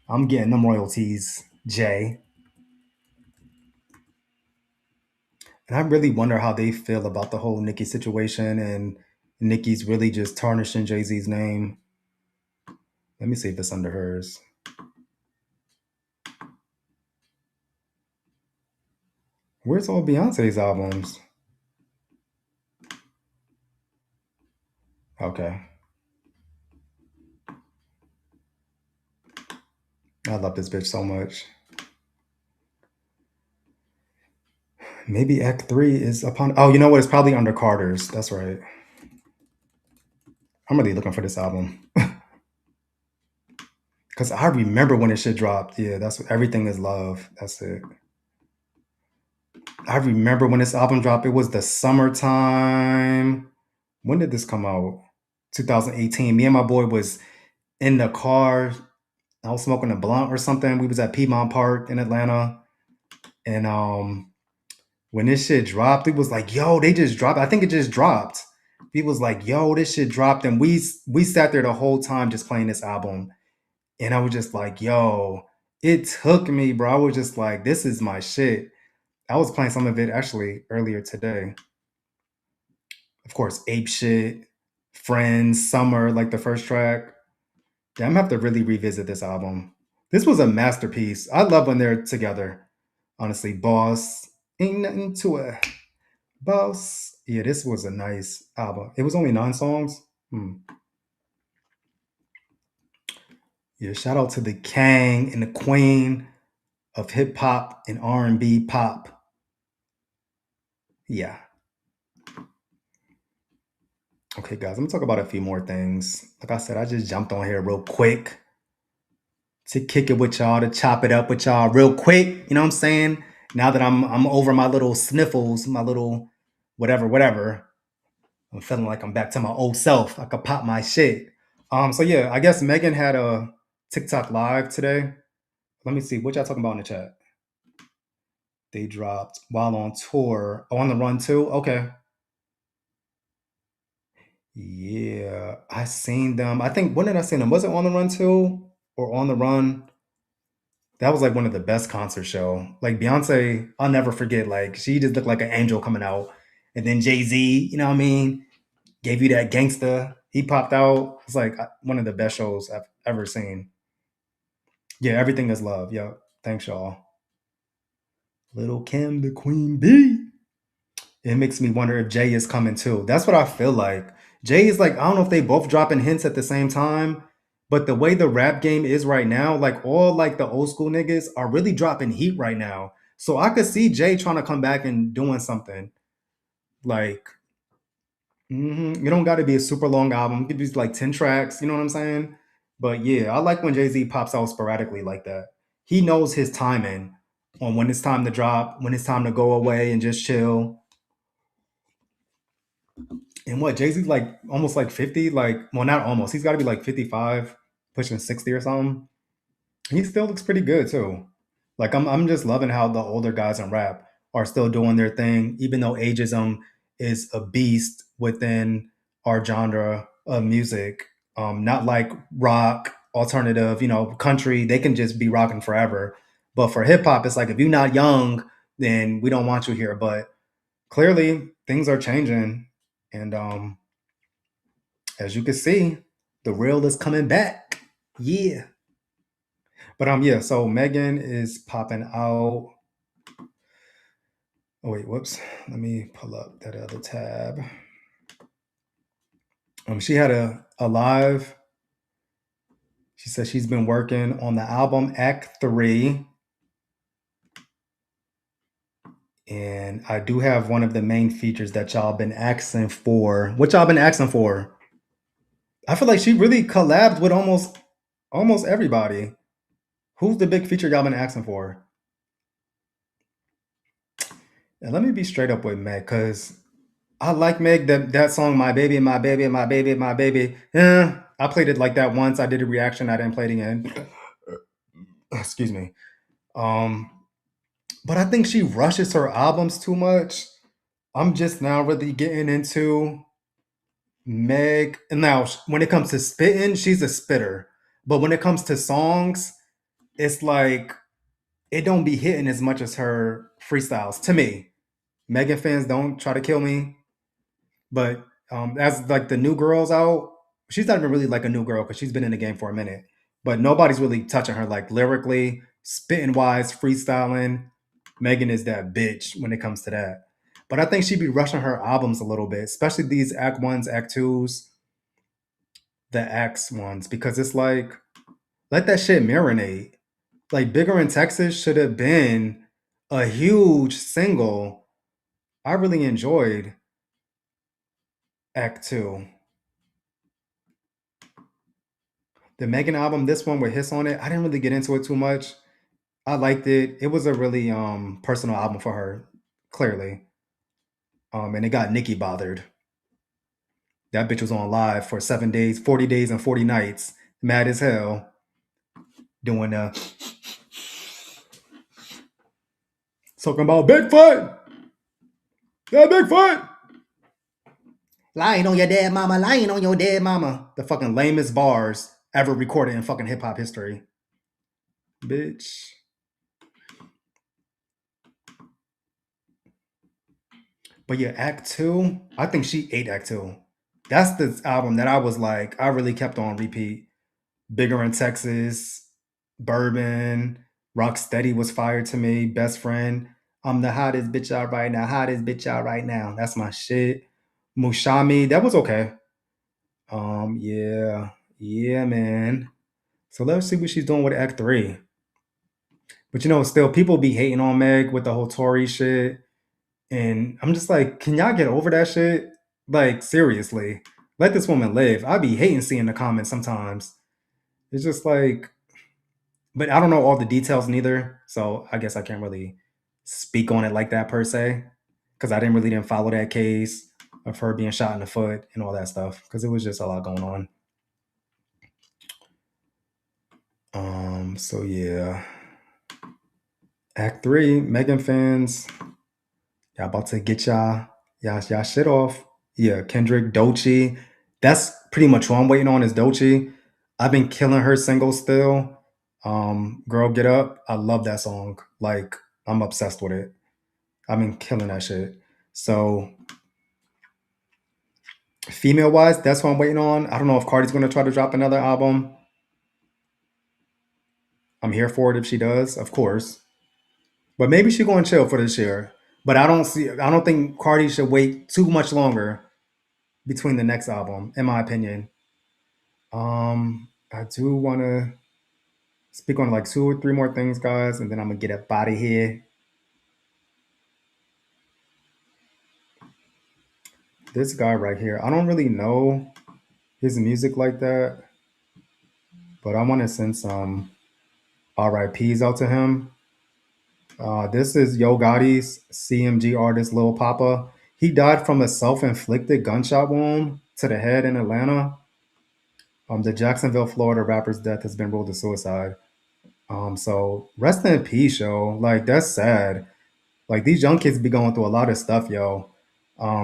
A: I'm getting them royalties, Jay. And I really wonder how they feel about the whole Nicki situation and Nicki's really just tarnishing Jay-Z's name. Let me see if it's under hers. Where's all Beyonce's albums? Okay. I love this bitch so much. Maybe Act 3 is upon. Oh, you know what? It's probably under Carter's. That's right. I'm really looking for this album. Because I remember when it shit dropped. Yeah, that's what Everything is Love. That's it. I remember when this album dropped. It was the summertime. When did this come out? 2018. Me and my boy was in the car. I was smoking a blunt or something. We was at Piedmont Park in Atlanta. And when this shit dropped, it was like, yo, they just dropped. I think it just dropped. People was like, yo, this shit dropped. And we sat there the whole time just playing this album. And I was just like, yo, it took me, bro. I was just like, this is my shit. I was playing some of it actually earlier today. Of course, Ape Shit, Friends, Summer, like the first track. Yeah, I'm gonna have to really revisit this album. This was a masterpiece. I love when they're together. Honestly, Boss, ain't nothing to it. Boss. Yeah, this was a nice album. It was only 9 songs. Yeah, shout out to the King and the Queen of hip hop and R&B pop. Yeah. Okay, guys, I'm gonna talk about a few more things. Like I said, I just jumped on here real quick to kick it with y'all, to chop it up with y'all real quick. You know what I'm saying? Now that I'm over my little sniffles, my little whatever. I'm feeling like I'm back to my old self. I could pop my shit. So yeah, I guess Megan had a TikTok live today. Let me see. What y'all talking about in the chat? They dropped while on tour. Oh, on the run too? Okay. Yeah, I seen them. I think when did I see them? Was it on the run too? Or on the run? That was like one of the best concert show. Like Beyonce, I'll never forget. Like she just looked like an angel coming out. And then Jay-Z, you know what I mean? Gave you that gangsta. He popped out. It's like one of the best shows I've ever seen. Yeah, Everything is Love. Yep. Thanks, y'all. Little Kim, the Queen Bee. It makes me wonder if Jay is coming too. That's what I feel like. Jay is like, I don't know if they both dropping hints at the same time, but the way the rap game is right now, like all like the old school niggas are really dropping heat right now. So I could see Jay trying to come back and doing something. Like, you don't got to be a super long album. It could be like 10 tracks, you know what I'm saying? But yeah, I like when Jay-Z pops out sporadically like that. He knows his timing on when it's time to drop, when it's time to go away and just chill. And what, Jay-Z's like almost like 50, like, well, not almost. He's got to be like 55, pushing 60 or something. He still looks pretty good too. Like I'm just loving how the older guys in rap are still doing their thing, even though ageism is a beast within our genre of music. Not like rock, alternative, country. They can just be rocking forever. But for hip hop, it's like if you're not young, then we don't want you here. But clearly, things are changing, and as you can see, the real is coming back. Yeah. But yeah, so Megan is popping out. Oh wait, whoops. Let me pull up that other tab. She had a live. She said she's been working on the album Act 3. And I do have one of the main features that y'all been asking for. What y'all been asking for? I feel like she really collabed with almost everybody. Who's the big feature y'all been asking for? And let me be straight up with Meg, because I like Meg, that song, My Baby, My Baby, My Baby, My Baby. I I played it like that once. I did a reaction. I didn't play it again. Excuse me. Um, but I think she rushes her albums too much. I'm just now really getting into Meg. And now, when it comes to spitting, she's a spitter. But when it comes to songs, it's like it don't be hitting as much as her freestyles to me. Megan fans don't try to kill me, but as like the new girls out, she's not even really like a new girl because she's been in the game for a minute. But nobody's really touching her like lyrically, spitting wise, freestyling. Megan is that bitch when it comes to that. But I think she'd be rushing her albums a little bit, especially these Act Ones, Act Twos, the Acts ones, because it's like let that shit marinate. Like Bigger in Texas should have been a huge single. I really enjoyed Act Two. The Megan album, this one with hits on it, I didn't really get into it too much. I liked it. It was a really personal album for her, clearly. And it got Nicki bothered. That bitch was on live for 7 days, 40 days and 40 nights, mad as hell, doing talking about Bigfoot. Yeah, Bigfoot. Lying on your dead mama, lying on your dead mama. The fucking lamest bars ever recorded in fucking hip hop history. Bitch. But yeah, Act Two, I think she ate Act Two. That's the album that I was like, I really kept on repeat. Bigger in Texas, Bourbon, Rocksteady was fire to me. Best Friend, I'm the hottest bitch out right now. Hottest bitch out right now. That's my shit. Mushami, that was okay. Yeah, yeah, man. So let's see what she's doing with Act Three. But still people be hating on Meg with the whole Tory shit. And I'm just like, can y'all get over that shit? Like, seriously. Let this woman live. I be hating seeing the comments sometimes. It's just like, but I don't know all the details neither. So I guess I can't really speak on it like that per se. Because I didn't follow that case of her being shot in the foot and all that stuff. Because it was just a lot going on. So yeah. Act 3, Megan fans. Y'all about to get y'all shit off. Yeah, Kendrick, Doechii. That's pretty much what I'm waiting on is Doechii. I've been killing her single still. Girl Get Up. I love that song. Like, I'm obsessed with it. I've been killing that shit. So female wise, that's what I'm waiting on. I don't know if Cardi's gonna try to drop another album. I'm here for it if she does, of course. But maybe she's gonna chill for this year. But I don't think Cardi should wait too much longer between the next album, in my opinion. I do want to speak on like two or three more things, guys, and then I'm gonna get up out of here. This guy right here, I don't really know his music like that, but I want to send some RIPs out to him. This is Yo Gotti's CMG artist Lil Papa. He died from a self-inflicted gunshot wound to the head in Atlanta. The Jacksonville, Florida rapper's death has been ruled a suicide. So rest in peace, yo. Like that's sad. Like these young kids be going through a lot of stuff, yo.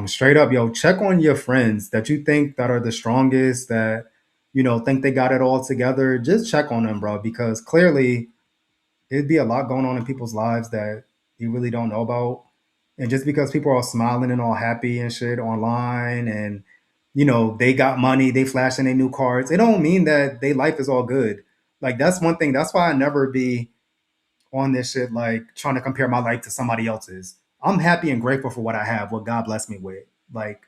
A: Straight up, yo, check on your friends that you think that are the strongest, that think they got it all together. Just check on them, bro, because clearly it'd be a lot going on in people's lives that you really don't know about. And just because people are all smiling and all happy and shit online and they got money, they flashing their new cars, it don't mean that their life is all good. Like that's one thing. That's why I never be on this shit like trying to compare my life to somebody else's. I'm happy and grateful for what I have, what God blessed me with. Like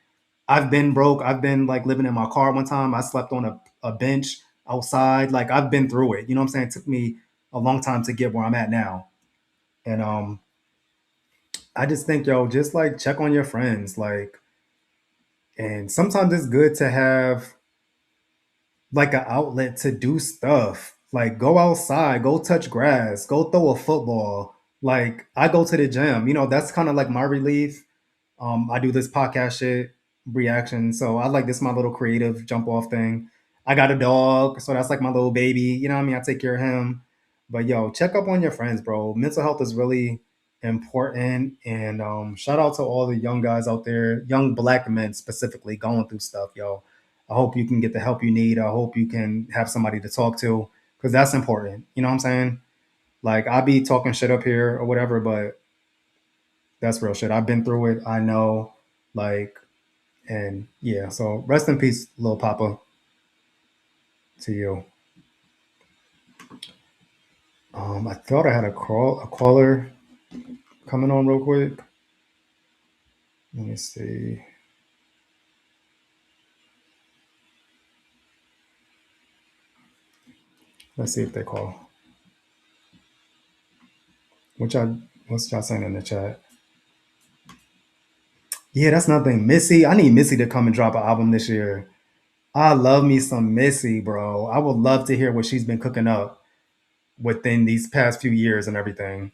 A: I've been broke. I've been like living in my car one time. I slept on a bench outside. Like I've been through it. You know what I'm saying? It took me a long time to get where I'm at now. And I just think, yo, just like check on your friends. Like, and sometimes it's good to have like an outlet to do stuff. Like go outside, go touch grass, go throw a football. Like I go to the gym. That's kind of like my relief. I do this podcast shit reaction. So I like this my little creative jump off thing. I got a dog, so that's like my little baby. You know what I mean? I take care of him. But yo, check up on your friends, bro. Mental health is really important. And shout out to all the young guys out there, young black men specifically, going through stuff, yo. I hope you can get the help you need. I hope you can have somebody to talk to because that's important. You know what I'm saying? Like I be talking shit up here or whatever, but that's real shit. I've been through it. I know. Like, and yeah. So rest in peace, little Papa, to you. I thought I had a caller coming on real quick. Let me see. Let's see if they call. What y'all, what's y'all saying in the chat? Yeah, that's nothing. Missy, I need Missy to come and drop an album this year. I love me some Missy, bro. I would love to hear what she's been cooking up within these past few years and everything.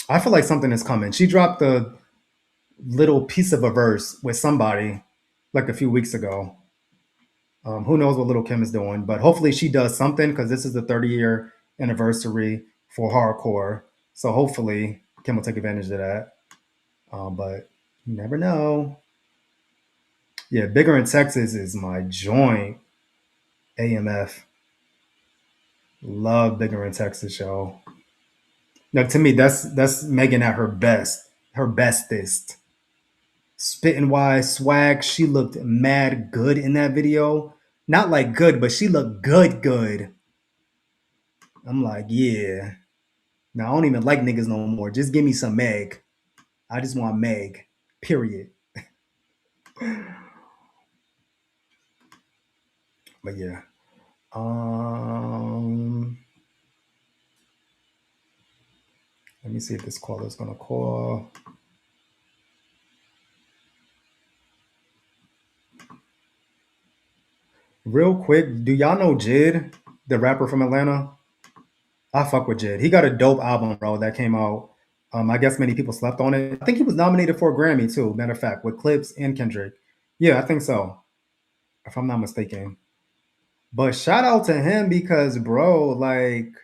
A: I feel like something is coming. She dropped a little piece of a verse with somebody like a few weeks ago. Who knows what Little Kim is doing, but hopefully she does something because this is the 30-year anniversary for hardcore. So hopefully Kim will take advantage of that. But you never know. Yeah, Bigger in Texas is my joint. AMF. Love Bigger in Texas, show. Now to me, that's Megan at her best, her bestest. Spitting wise, swag. She looked mad good in that video. Not like good, but she looked good, good. I'm like, yeah. Now I don't even like niggas no more. Just give me some Meg. I just want Meg. Period. But yeah. Let me see if this caller is gonna call. Real quick, do y'all know Jid, the rapper from Atlanta? I fuck with Jid. He got a dope album, bro, that came out. I guess many people slept on it. I think he was nominated for a Grammy too, matter of fact, with Clips and Kendrick. Yeah, I think so, if I'm not mistaken. But shout out to him because, bro, like,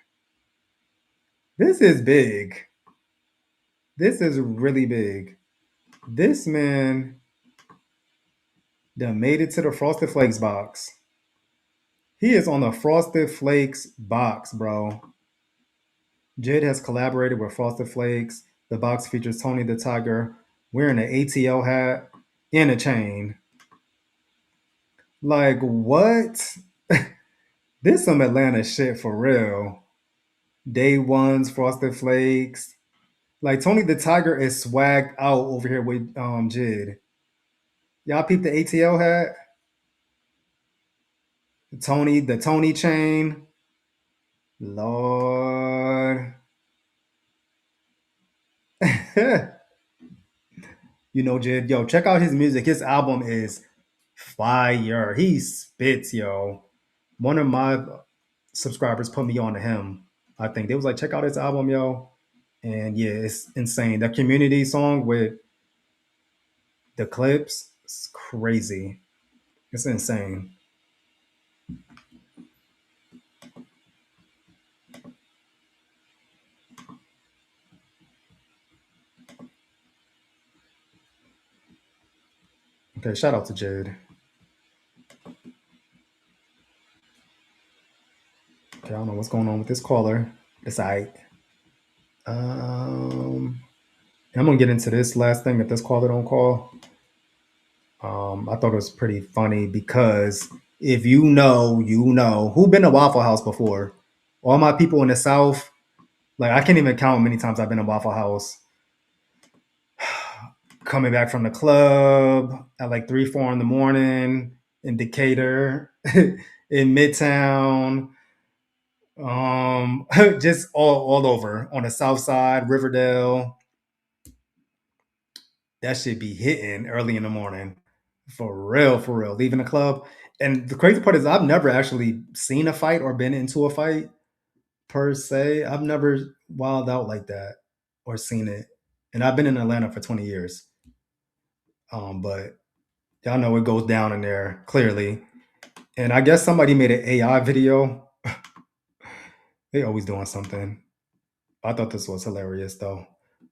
A: this is big. This is really big. This man done made it to the Frosted Flakes box. He is on the Frosted Flakes box, bro. Jid has collaborated with Frosted Flakes. The box features Tony the Tiger wearing an ATL hat and a chain. Like, what? This some Atlanta shit for real. Day ones, Frosted Flakes. Like, Tony the Tiger is swagged out over here with Jid. Y'all peep the ATL hat? The Tony chain. Lord. You know, Jid, yo, check out his music. His album is fire. He spits, yo. One of my subscribers put me on to him. I think they was like, check out his album, yo. And yeah, it's insane. The community song with the clips, it's crazy. It's insane. Okay, shout out to Jid. Okay, I don't know what's going on with this caller. It's all right. I'm gonna get into this last thing if this caller don't call. I thought it was pretty funny because if you know, you know. Who been to Waffle House before? All my people in the South, like I can't even count how many times I've been to Waffle House. Coming back from the club at like 3, 4 in the morning in Decatur, in Midtown, just all over on the South Side, Riverdale. That should be hitting early in the morning. For real, for real. Leaving the club. And the crazy part is I've never actually seen a fight or been into a fight per se. I've never wilded out like that or seen it. And I've been in Atlanta for 20 years. But y'all know it goes down in there clearly. And I guess somebody made an AI video. They always doing something. I thought this was hilarious though.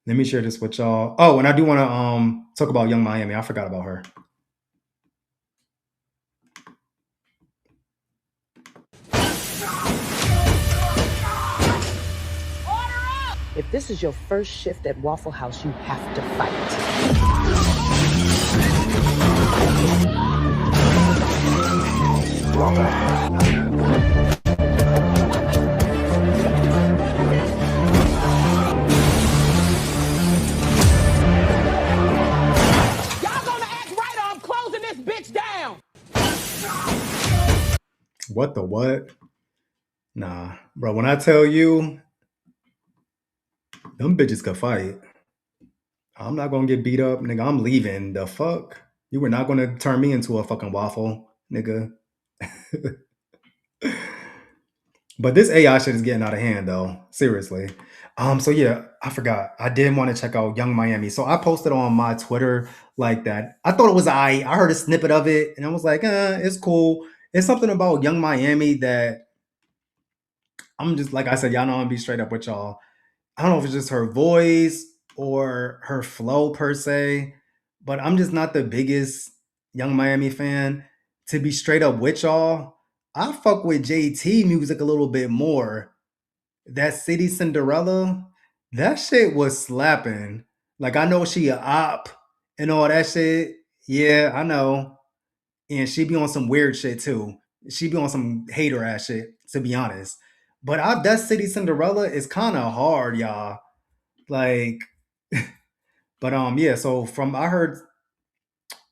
A: Let me share this with y'all. Oh, and I do want to talk about Young Miami. I forgot about her.
G: If this is your first shift at Waffle House, you have to fight. Y'all gonna act right or I'm closing this bitch down.
A: What the what? Nah, bro. When I tell you, them bitches could fight. I'm not gonna get beat up, nigga. I'm leaving. The fuck? You were not gonna turn me into a fucking waffle, nigga. But this AI shit is getting out of hand though. Seriously. So yeah, I forgot. I did want to check out Young Miami. So I posted on my Twitter like that. I thought it was I heard a snippet of it and I was like, it's cool. It's something about Young Miami that I'm just like I said, y'all know I'm gonna be straight up with y'all. I don't know if it's just her voice or her flow per se, but I'm just not the biggest Young Miami fan. To be straight up with y'all, I fuck with JT music a little bit more. That City Cinderella, that shit was slapping. Like I know she a op and all that shit. Yeah, I know. And she be on some weird shit too. She be on some hater ass shit, to be honest. But that City Cinderella is kind of hard, y'all. Like, but yeah. So from I heard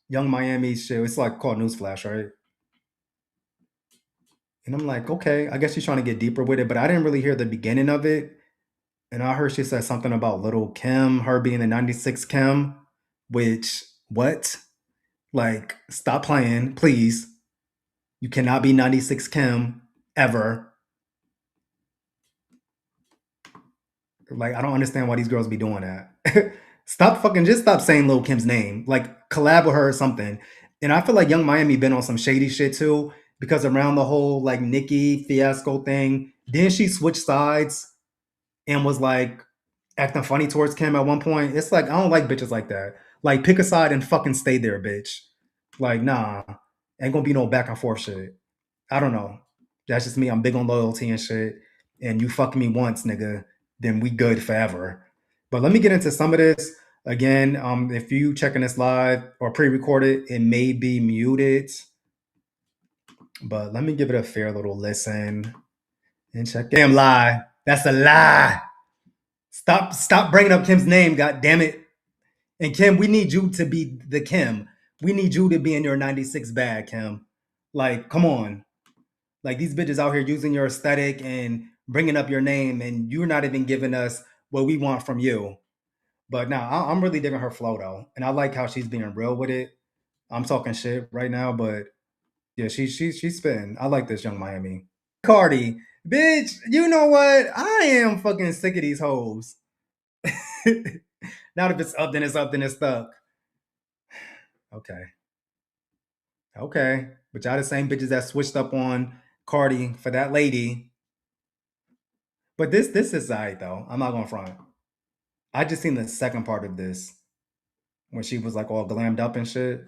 A: Young Miami shit. It's like called Newsflash, right? And I'm like, okay, I guess she's trying to get deeper with it, but I didn't really hear the beginning of it. And I heard she said something about Little Kim, her being the 96 Kim, which, what? Like, stop playing, please. You cannot be 96 Kim ever. Like, I don't understand why these girls be doing that. Just stop saying Lil Kim's name. Like, collab with her or something. And I feel like Young Miami been on some shady shit too, because around the whole like Nicki fiasco thing, didn't she switch sides and was like acting funny towards Kim at one point? It's like, I don't like bitches like that. Like, pick a side and fucking stay there, bitch. Like, nah, ain't gonna be no back and forth shit. I don't know. That's just me. I'm big on loyalty and shit. And you fuck me once, nigga, then we good forever. But let me get into some of this. Again, if you checking this live or pre-recorded, it may be muted. But let me give it a fair little listen and check. Damn lie. That's a lie. Stop bringing up Kim's name, god damn it. And Kim, we need you to be the Kim. We need you to be in your 96 bag, Kim. Like, come on. Like, these bitches out here using your aesthetic and bringing up your name, and you're not even giving us what we want from you. But now I'm really digging her flow though, and I like how she's being real with it. I'm talking shit right now, but yeah, she's spitting. I like this Young Miami. Cardi, bitch, you know what? I am fucking sick of these hoes. Now if it's up, then it's up, then it's stuck. Okay. Okay. But y'all the same bitches that switched up on Cardi for that lady. But this is alright though. I'm not gonna front. I just seen the second part of this when she was like all glammed up and shit.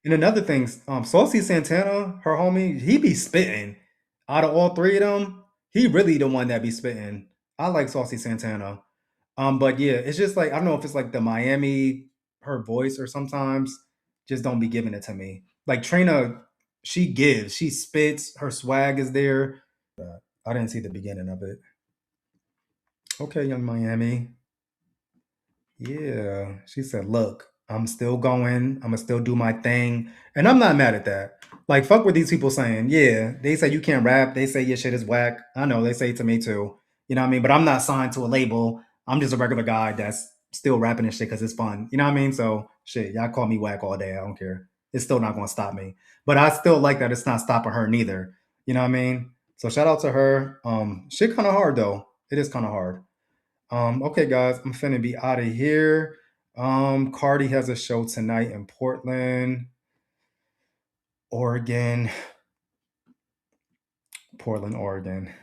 A: And another thing, Saucy Santana, her homie, he be spitting. Out of all three of them, he really the one that be spitting. I like Saucy Santana. But yeah, it's just like I don't know if it's like the Miami, her voice, or sometimes just don't be giving it to me. Like Trina, she gives, she spits, her swag is there. I didn't see the beginning of it. Okay, Young Miami. Yeah, she said, "Look, I'm still going. I'm gonna still do my thing, and I'm not mad at that. Like, fuck what these people saying. Yeah, they say you can't rap. They say your shit is whack. I know they say it to me too. You know what I mean? But I'm not signed to a label. I'm just a regular guy that's still rapping and shit because it's fun. You know what I mean? So shit, y'all call me whack all day. I don't care. It's still not gonna stop me. But I still like that it's not stopping her neither. You know what I mean? So shout out to her. Shit kind of hard though. It is kind of hard. Okay, guys, I'm finna be out of here. Cardi has a show tonight in Portland, Oregon. Portland, Oregon.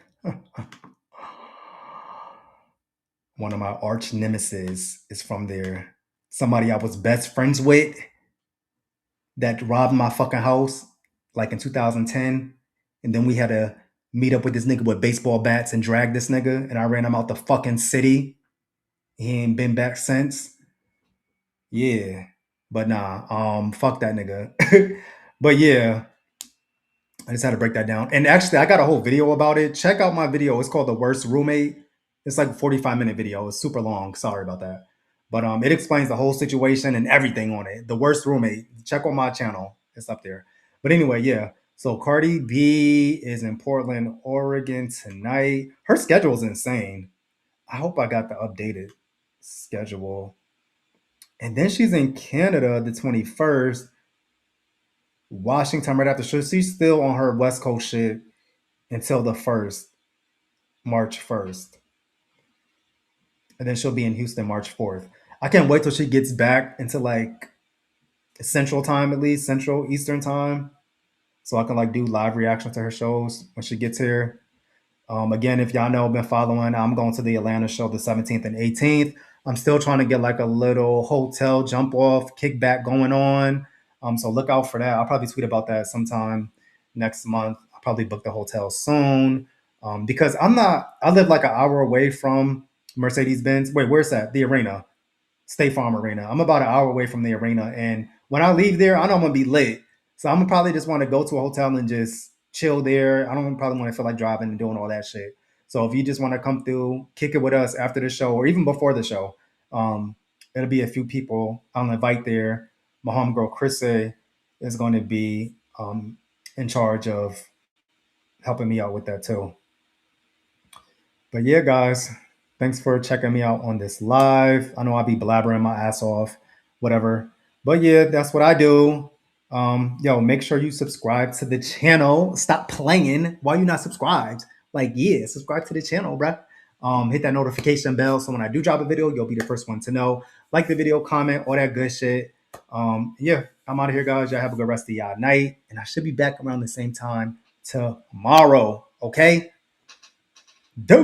A: One of my arch nemesis is from there. Somebody I was best friends with that robbed my fucking house like in 2010. And then we had to meet up with this nigga with baseball bats and drag this nigga. And I ran him out the fucking city. He ain't been back since. Yeah. But nah, fuck that nigga. But yeah, I just had to break that down. And actually, I got a whole video about it. Check out my video. It's called The Worst Roommate. It's like a 45-minute video. It's super long. Sorry about that. But it explains the whole situation and everything on it. The Worst Roommate. Check on my channel. It's up there. But anyway, yeah. So Cardi B is in Portland, Oregon tonight. Her schedule is insane. I hope I got the updated schedule. And then she's in Canada the 21st. Washington right after. So she's still on her West Coast shit until the 1st, March 1st. And then she'll be in Houston March 4th. I can't wait till she gets back into like Central Time, at least Central Eastern Time, so I can like do live reaction to her shows when she gets here. Again, if y'all know, been following, I'm going to the Atlanta show the 17th and 18th. I'm still trying to get like a little hotel jump off kickback going on. So look out for that. I'll probably tweet about that sometime next month. I'll probably book the hotel soon. Because I live like an hour away from Mercedes-Benz. Wait, where's that? The arena. State Farm Arena. I'm about an hour away from the arena. And when I leave there, I know I'm going to be lit. So I'm going to probably just want to go to a hotel and just chill there. I don't probably want to feel like driving and doing all that shit. So if you just want to come through, kick it with us after the show or even before the show, it'll be a few people I'll invite there. My homegirl, Chrissy, is going to be in charge of helping me out with that too. But yeah, guys, thanks for checking me out on this live. I know I'll be blabbering my ass off, whatever. But yeah, that's what I do. Yo, make sure you subscribe to the channel. Stop playing. Why you not subscribed? Like, yeah, subscribe to the channel, bruh. Hit that notification bell so when I do drop a video, you'll be the first one to know. Like the video, comment, all that good shit. Yeah, I'm out of here, guys. Y'all have a good rest of y'all night. And I should be back around the same time tomorrow. Okay? Deuce.